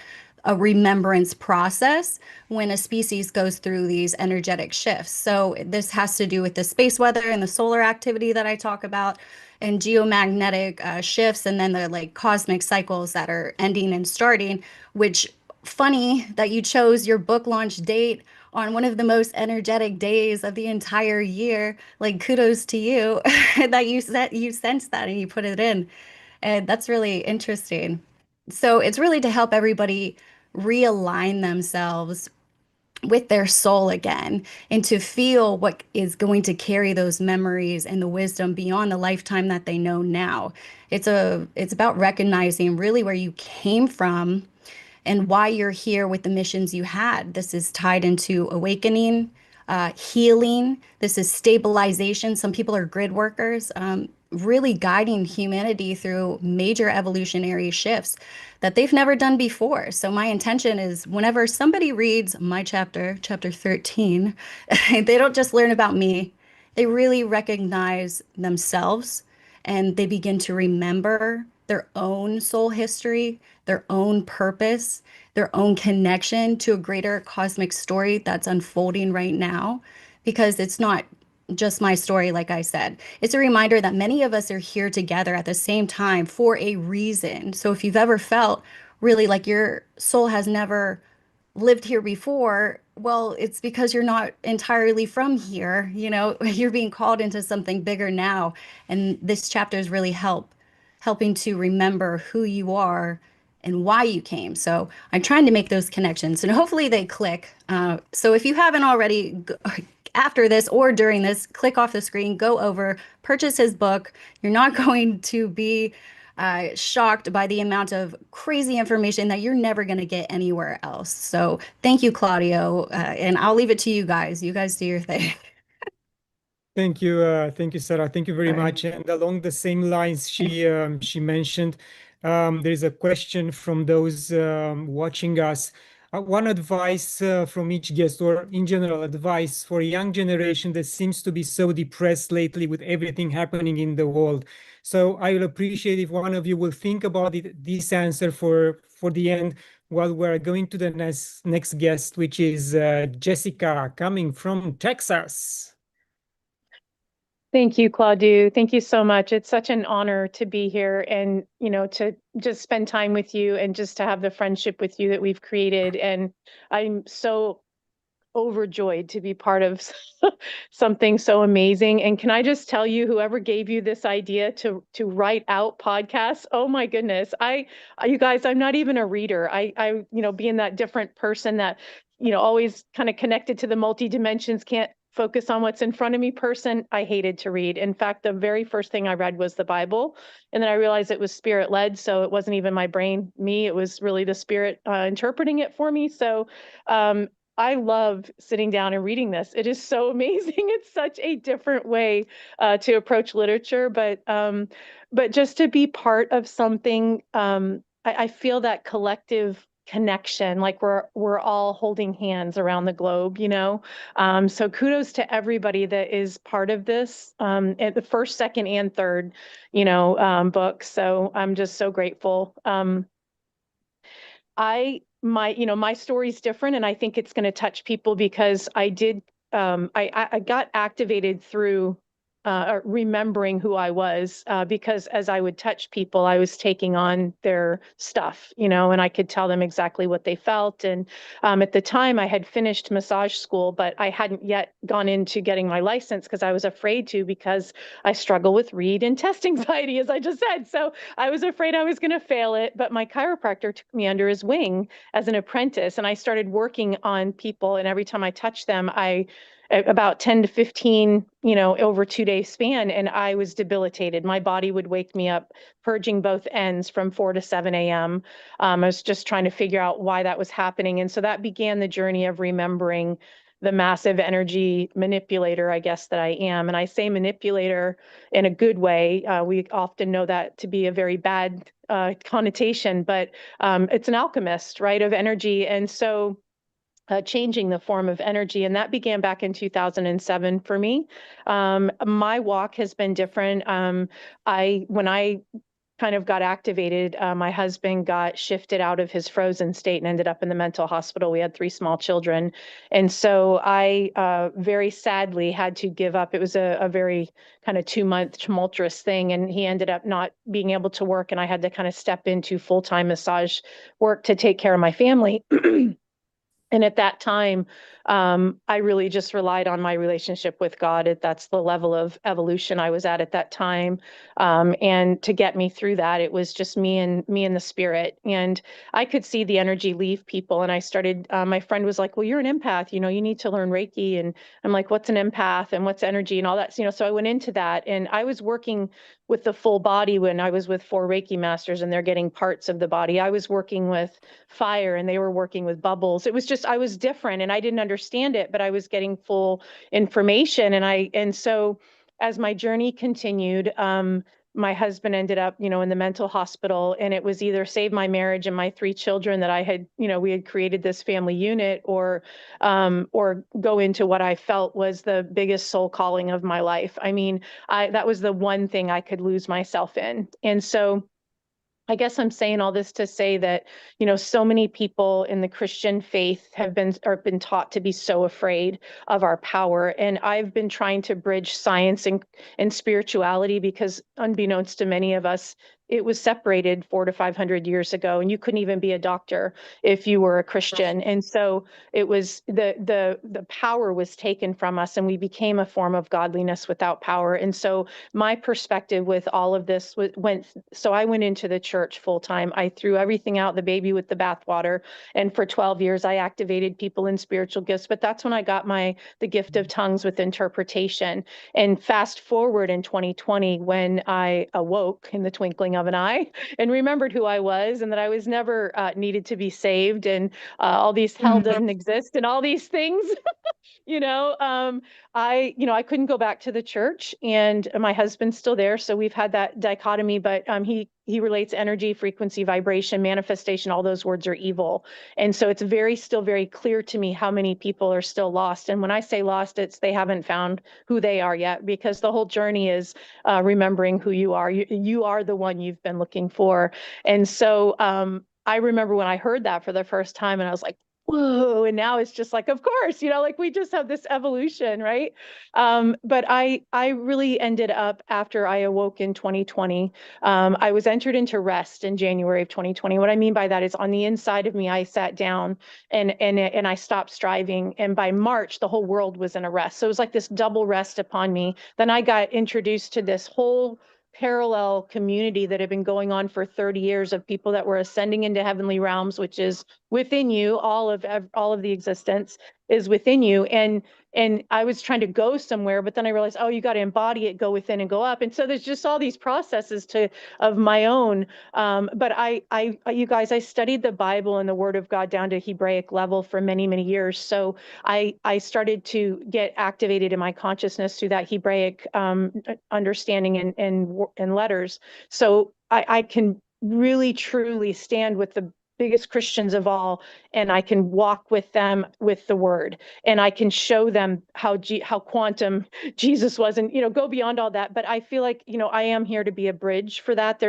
a remembrance process when a species goes through these energetic shifts. So this has to do with the space weather and the solar activity that I talk about, and geomagnetic shifts, and then the like cosmic cycles that are ending and starting. Which, funny that you chose your book launch date on one of the most energetic days of the entire year. Like, kudos to you that you sensed that and you put it in. And that's really interesting. So it's really to help everybody realign themselves with their soul again, and to feel what is going to carry those memories and the wisdom beyond the lifetime that they know now. It's about recognizing really where you came from and why you're here with the missions you had. This is tied into awakening, healing. This is stabilization. Some people are grid workers, really guiding humanity through major evolutionary shifts that they've never done before. So my intention is, whenever somebody reads my chapter 13, they don't just learn about me, they really recognize themselves, and they begin to remember their own soul history, their own purpose, their own connection to a greater cosmic story that's unfolding right now. Because it's not just my story, like I said. It's a reminder that many of us are here together at the same time for a reason. So if you've ever felt really like your soul has never lived here before, well, it's because you're not entirely from here. You're being called into something bigger now. And this chapter is really helping to remember who you are and why you came. So I'm trying to make those connections, and hopefully they click. So if you haven't already, after this or during this, click off the screen, go over, purchase his book. You're not going to be shocked by the amount of crazy information that you're never going to get anywhere else. So thank you, Claudio. And I'll leave it to you guys. You guys do your thing. Thank you, Sarah. Thank you very much. And along the same lines she mentioned, there's a question from those watching us. One advice from each guest, or in general, advice for a young generation that seems to be so depressed lately with everything happening in the world. So I will appreciate if one of you will think about this answer for the end while we're going to the next guest, which is Jessica, coming from Texas. Thank you, Claudiu. Thank you so much. It's such an honor to be here and, to just spend time with you and just to have the friendship with you that we've created. And I'm so overjoyed to be part of something so amazing. And can I just tell you, whoever gave you this idea to write out podcasts, oh my goodness, you guys, I'm not even a reader. I being that different person that, always kind of connected to the multi-dimensions, can't focus on what's in front of me person, I hated to read. In fact, the very first thing I read was the Bible. And then I realized it was spirit led. So it wasn't even my brain, me, it was really the spirit interpreting it for me. So I love sitting down and reading this. It is so amazing. It's such a different way to approach literature, but just to be part of something, I feel that collective connection, like we're all holding hands around the globe, so kudos to everybody that is part of this, at the first, second, and third, book. So I'm just so grateful. My story's different, and I think it's going to touch people because I got activated through remembering who I was, because as I would touch people, I was taking on their stuff, and I could tell them exactly what they felt. And at the time I had finished massage school, but I hadn't yet gone into getting my license because I was afraid to, because I struggle with read and test anxiety, as I just said. So I was afraid I was going to fail it, but my chiropractor took me under his wing as an apprentice, and I started working on people. And every time I touched them, about 10 to 15, over 2-day span, and I was debilitated. My body would wake me up, purging both ends from 4 to 7 a.m. I was just trying to figure out why that was happening. And so that began the journey of remembering the massive energy manipulator, I guess, that I am. And I say manipulator in a good way. We often know that to be a very bad connotation, but it's an alchemist, right, of energy. And so changing the form of energy. And that began back in 2007 for me. My walk has been different. When I kind of got activated, my husband got shifted out of his frozen state and ended up in the mental hospital. We had 3 small children. And so I very sadly had to give up. It was a very kind of 2-month tumultuous thing. And he ended up not being able to work. And I had to kind of step into full-time massage work to take care of my family. And at that time, I really just relied on my relationship with God. That's the level of evolution I was at that time. And to get me through that, it was just me and the spirit. And I could see the energy leave people. And I started, my friend was like, well, you're an empath, you need to learn Reiki. And I'm like, what's an empath and what's energy and all that? So I went into that, and I was working with the full body when I was with 4 Reiki masters, and they're getting parts of the body. I was working with fire and they were working with bubbles. It was just, I was different and I didn't understand it, but I was getting full information. And so as my journey continued, my husband ended up, in the mental hospital, and it was either save my marriage and my 3 children that I had, we had created this family unit, or go into what I felt was the biggest soul calling of my life. I mean, that was the one thing I could lose myself in. And so I guess I'm saying all this to say that, so many people in the Christian faith have been taught to be so afraid of our power. And I've been trying to bridge science and spirituality, because unbeknownst to many of us, it was separated 400 to 500 years ago, and you couldn't even be a doctor if you were a Christian. And so it was the power was taken from us, and we became a form of godliness without power. And so my perspective with all of this so I went into the church full time. I threw everything out, the baby with the bathwater. And for 12 years, I activated people in spiritual gifts. But that's when I got the gift of tongues with interpretation. And fast forward in 2020, when I awoke in the twinkling of an eye and remembered who I was, and that I was never needed to be saved, and all these hell doesn't exist, and all these things. you know I couldn't go back to the church, and my husband's still there, so we've had that dichotomy. But he relates energy, frequency, vibration, manifestation. All those words are evil, and so it's still very clear to me how many people are still lost. And when I say lost, it's they haven't found who they are yet, because the whole journey is remembering who you are. You are the one you've been looking for. And so I remember when I heard that for the first time, and I was like, whoa. And now it's just like, of course, like we just have this evolution, right? But I really ended up, after I awoke in 2020, I was entered into rest in January of 2020. What I mean by that is, on the inside of me, I sat down and I stopped striving. And by March, the whole world was in a rest. So it was like this double rest upon me. Then I got introduced to this whole parallel community that had been going on for 30 years, of people that were ascending into heavenly realms, which is within you. All of the existence is within you. And I was trying to go somewhere, but then I realized, oh, you got to embody it, go within and go up. And so there's just all these processes of my own. But you guys, I studied the Bible and the Word of God down to Hebraic level for many, many years. So I started to get activated in my consciousness through that Hebraic understanding and letters. So I can really truly stand with the biggest Christians of all, and I can walk with them with the word, and I can show them how quantum Jesus was, and go beyond all that. But I feel like I am here to be a bridge for that.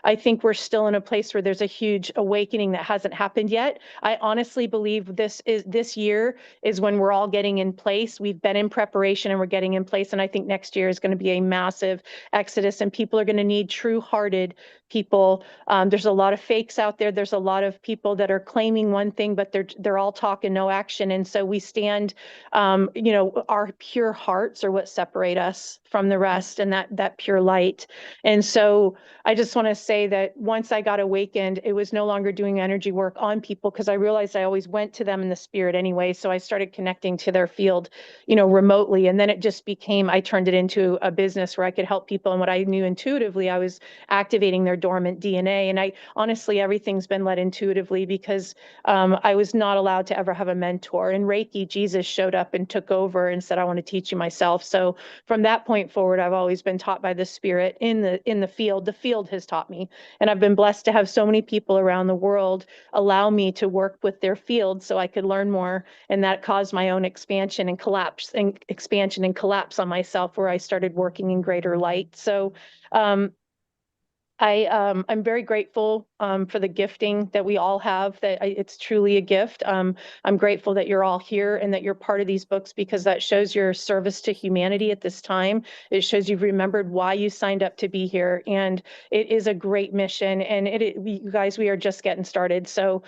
I think we're still in a place where there's a huge awakening that hasn't happened yet. I honestly believe this year is when we're all getting in place. We've been in preparation and we're getting in place, and I think next year is going to be a massive exodus, and people are going to need true-hearted people. There's a lot of fakes out there. There's a lot of people that are claiming one thing, but they're all talk and no action. And so we stand, our pure hearts are what separate us from the rest, and that pure light. And so I just want to say that once I got awakened, it was no longer doing energy work on people, because I realized I always went to them in the spirit anyway. So I started connecting to their field, remotely. And then it just became, I turned it into a business where I could help people. And what I knew intuitively, I was activating their dormant DNA. And I honestly, everything's been led intuitively, because I was not allowed to ever have a mentor. In Reiki, Jesus showed up and took over and said, I want to teach you myself. So from that point forward, I've always been taught by the spirit in the field. The field has taught me. And I've been blessed to have so many people around the world allow me to work with their field so I could learn more. And that caused my own expansion and collapse on myself, where I started working in greater light. So I'm very grateful for the gifting that we all have, it's truly a gift. I'm grateful that you're all here and that you're part of these books, because that shows your service to humanity at this time. It shows you've remembered why you signed up to be here, and it is a great mission. And you guys, we are just getting started. So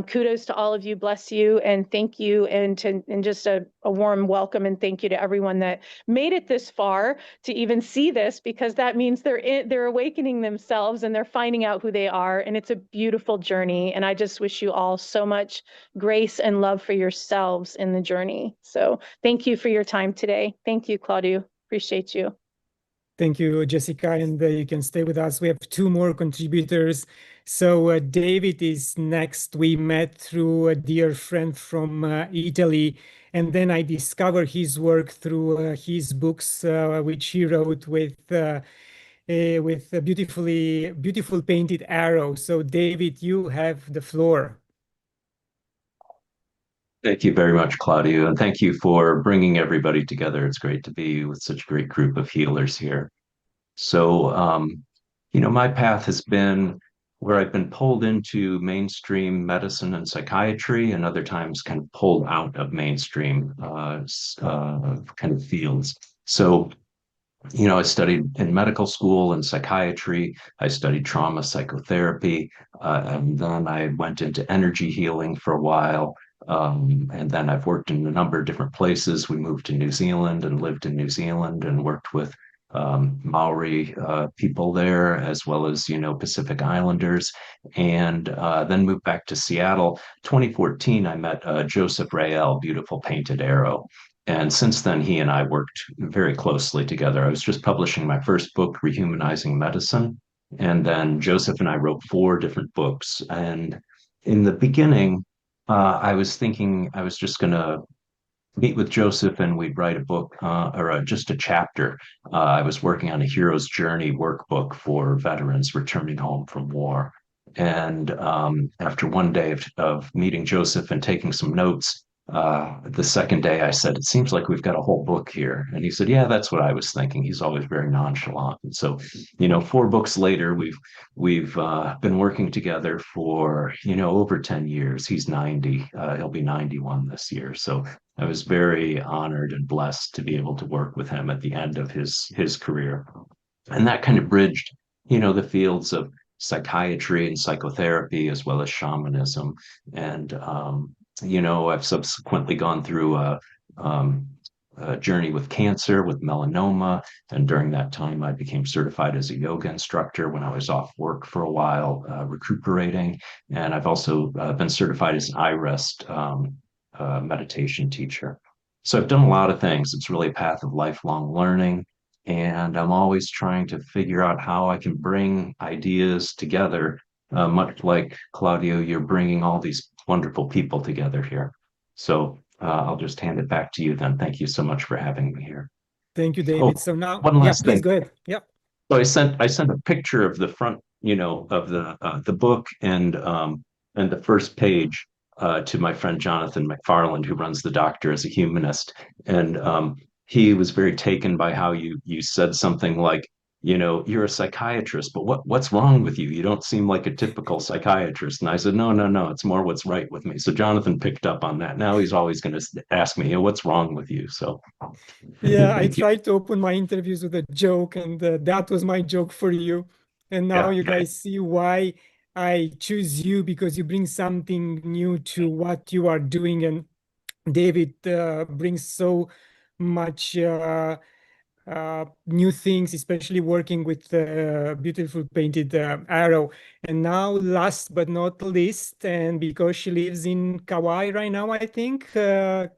kudos to all of you, bless you, and thank you, and just a warm welcome and thank you to everyone that made it this far to even see this, because that means they're awakening themselves and they're finding out who they are. And it's a beautiful journey. And I just wish you all so much grace and love for yourselves in the journey. So thank you for your time today. Thank you, Claudiu. Appreciate you. Thank you, Jessica, and you can stay with us. We have two more contributors. So David is next. We met through a dear friend from Italy, and then I discovered his work through his books, which he wrote with a beautiful painted arrow. So David, you have the floor. Thank you very much, Claudio, and thank you for bringing everybody together. It's great to be with such a great group of healers here. So, my path has been where I've been pulled into mainstream medicine and psychiatry, and other times kind of pulled out of mainstream kind of fields. So I studied in medical school and psychiatry. I studied trauma psychotherapy, and then I went into energy healing for a while. And then I've worked in a number of different places. We moved to New Zealand and lived in New Zealand and worked with Maori people there, as well as, Pacific Islanders, and then moved back to Seattle. 2014, I met Joseph Rael, Beautiful Painted Arrow. And since then, he and I worked very closely together. I was just publishing my first book, Rehumanizing Medicine. And then Joseph and I wrote 4 different books. And in the beginning, I was thinking I was just going to meet with Joseph and we'd write a book or just a chapter. I was working on a hero's journey workbook for veterans returning home from war. And after one day of meeting Joseph and taking some notes, the second day I said, "It seems like we've got a whole book here." And he said, "Yeah, that's what I was thinking." He's always very nonchalant. And so, 4 books later, we've been working together for, over 10 years. He's 90. He'll be 91 this year. So I was very honored and blessed to be able to work with him at the end of his career. And that kind of bridged, the fields of psychiatry and psychotherapy as well as shamanism. And I've subsequently gone through a journey with cancer, with melanoma. And during that time, I became certified as a yoga instructor when I was off work for a while, recuperating. And I've also been certified as an iRest meditation teacher. So I've done a lot of things. It's really a path of lifelong learning. And I'm always trying to figure out how I can bring ideas together, much like Claudio, you're bringing all these wonderful people together here. So I'll just hand it back to you then. Thank you so much for having me here. Thank you, David. Oh, So now, one last please thing. go ahead. Yeah. So I sent a picture of the front, of the book and the first page to my friend Jonathan McFarland, who runs The Doctor as a humanist, and he was very taken by how you said something like, you're a psychiatrist, but what's wrong with you? You don't seem like a typical psychiatrist. And I said, no, it's more what's right with me. So Jonathan picked up on that. Now he's always going to ask me, what's wrong with you? So yeah, I tried to open my interviews with a joke, and that was my joke for you. And now you guys see why I choose you, because you bring something new to what you are doing. And David brings so much new things, especially working with Beautiful Painted Arrow. And now, last but not least, and because she lives in Kauai right now, I think,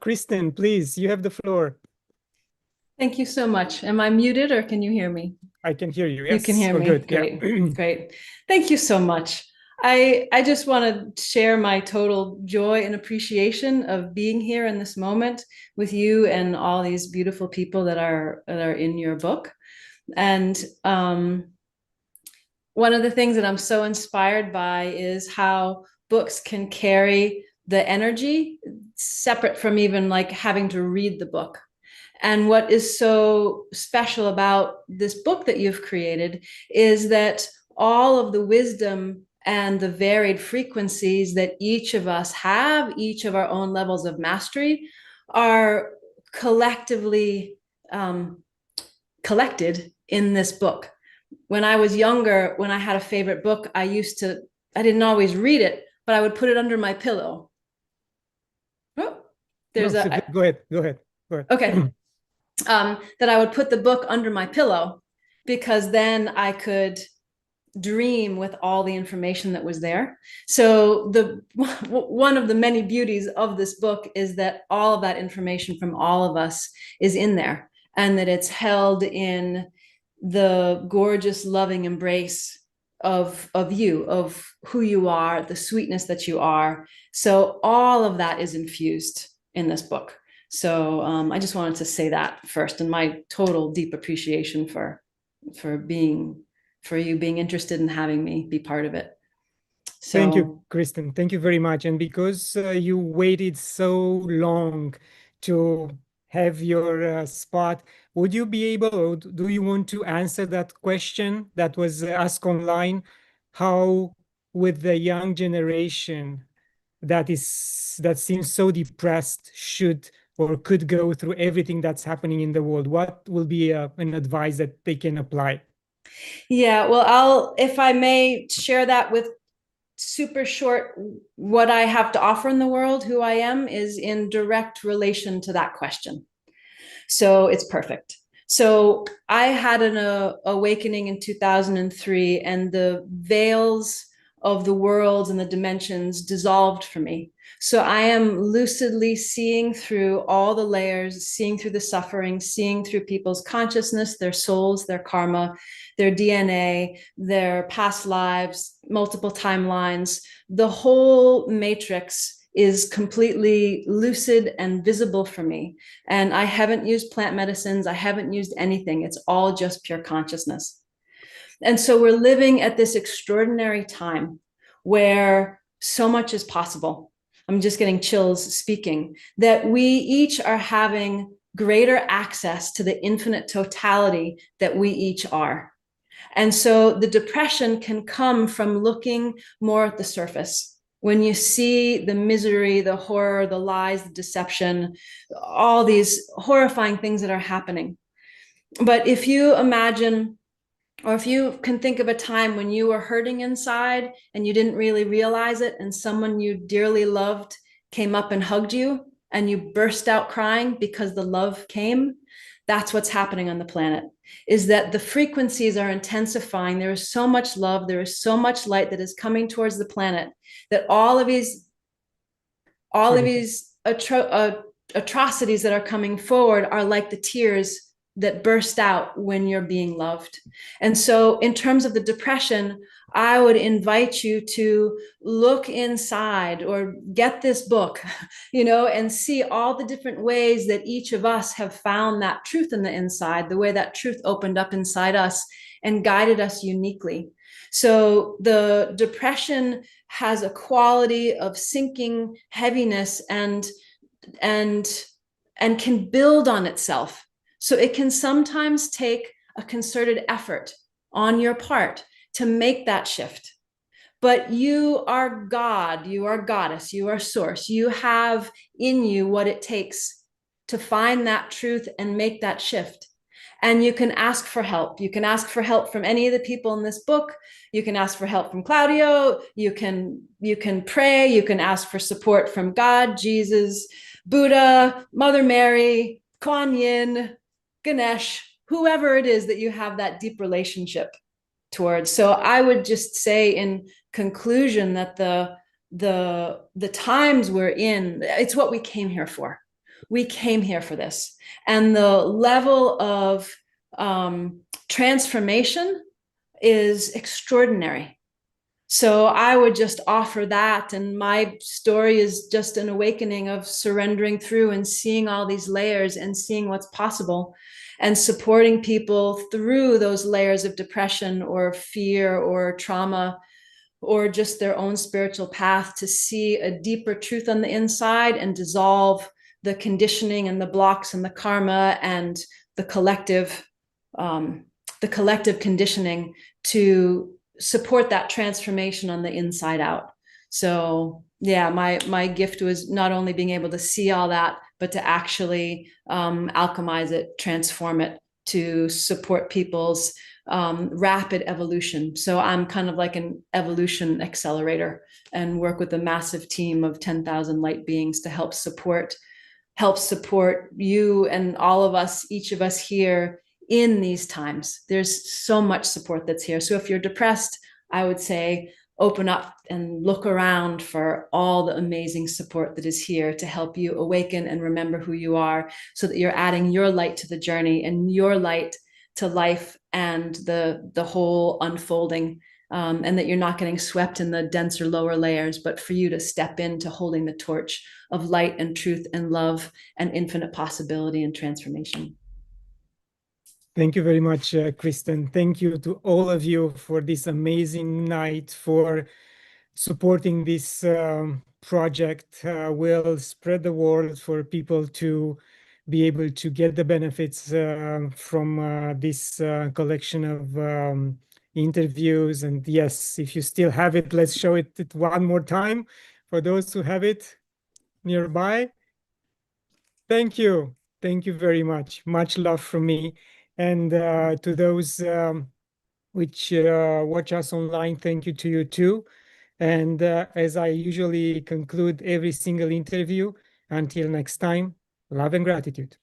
Kristen, please, you have the floor. Thank you so much. Am I muted or can you hear me? I can hear you. You Yes, can hear we're me. good. Great. Yeah. Great. Thank you so much. I just want to share my total joy and appreciation of being here in this moment with you and all these beautiful people that are in your book. And one of the things that I'm so inspired by is how books can carry the energy separate from even like having to read the book. And what is so special about this book that you've created is that all of the wisdom and the varied frequencies that each of us have, each of our own levels of mastery, are collectively collected in this book. When I was younger, when I had a favorite book, I didn't always read it, but I would put it under my pillow. Oh, there's Go ahead. Okay. That I would put the book under my pillow, because then I could dream with all the information that was there. So one of the many beauties of this book is that all of that information from all of us is in there, and that it's held in the gorgeous, loving embrace of you, of who you are, the sweetness that you are. So all of that is infused in this book. So I just wanted to say that first, and my total deep appreciation for you being interested in having me be part of it. So, thank you, Kristen. Thank you very much. And because you waited so long to have your spot, would you be able, or do you want to answer that question that was asked online? How, with the young generation that seems so depressed, should or could go through everything that's happening in the world, what will be an advice that they can apply? Yeah, well, if I may share that with super short, what I have to offer in the world, who I am, is in direct relation to that question. So it's perfect. So I had an awakening in 2003, and the veils of the worlds and the dimensions dissolved for me. So I am lucidly seeing through all the layers, seeing through the suffering, seeing through people's consciousness, their souls, their karma, their DNA, their past lives, multiple timelines. The whole matrix is completely lucid and visible for me. And I haven't used plant medicines. I haven't used anything. It's all just pure consciousness. And so we're living at this extraordinary time where so much is possible. I'm just getting chills speaking, that we each are having greater access to the infinite totality that we each are. And so the depression can come from looking more at the surface. When you see the misery, the horror, the lies, the deception, all these horrifying things that are happening. But if you imagine, or if you can think of a time when you were hurting inside and you didn't really realize it, and someone you dearly loved came up and hugged you and you burst out crying because the love came, that's what's happening on the planet, is that the frequencies are intensifying. There is so much love, there is so much light that is coming towards the planet, that all of these atrocities that are coming forward are like the tears that burst out when you're being loved. And so in terms of the depression, I would invite you to look inside or get this book, and see all the different ways that each of us have found that truth in the inside, the way that truth opened up inside us and guided us uniquely. So the depression has a quality of sinking heaviness and can build on itself. So it can sometimes take a concerted effort on your part to make that shift. But you are God, you are Goddess, you are Source. You have in you what it takes to find that truth and make that shift. And you can ask for help. You can ask for help from any of the people in this book. You can ask for help from Claudio. You can pray. You can ask for support from God, Jesus, Buddha, Mother Mary, Kuan Yin, Ganesh, whoever it is that you have that deep relationship towards. So I would just say in conclusion that the times we're in, it's what we came here for. We came here for this. And the level of transformation is extraordinary. So I would just offer that. And my story is just an awakening of surrendering through and seeing all these layers and seeing what's possible and supporting people through those layers of depression or fear or trauma or just their own spiritual path to see a deeper truth on the inside and dissolve the conditioning and the blocks and the karma and the collective conditioning to support that transformation on the inside out. So yeah, my gift was not only being able to see all that, but to actually alchemize it, transform it to support people's rapid evolution. So I'm kind of like an evolution accelerator and work with a massive team of 10,000 light beings to help support you and all of us, each of us here in these times. There's so much support that's here. So if you're depressed, I would say open up and look around for all the amazing support that is here to help you awaken and remember who you are, so that you're adding your light to the journey and your light to life and the whole unfolding, and that you're not getting swept in the denser lower layers, but for you to step into holding the torch of light and truth and love and infinite possibility and transformation. Thank you very much, Kristen. Thank you to all of you for this amazing night, for supporting this project. We'll spread the word for people to be able to get the benefits from this collection of interviews. And yes, if you still have it, let's show it one more time for those who have it nearby. Thank you. Thank you very much. Much love from me. And to those which watch us online, thank you to you too. And as I usually conclude every single interview, until next time, love and gratitude.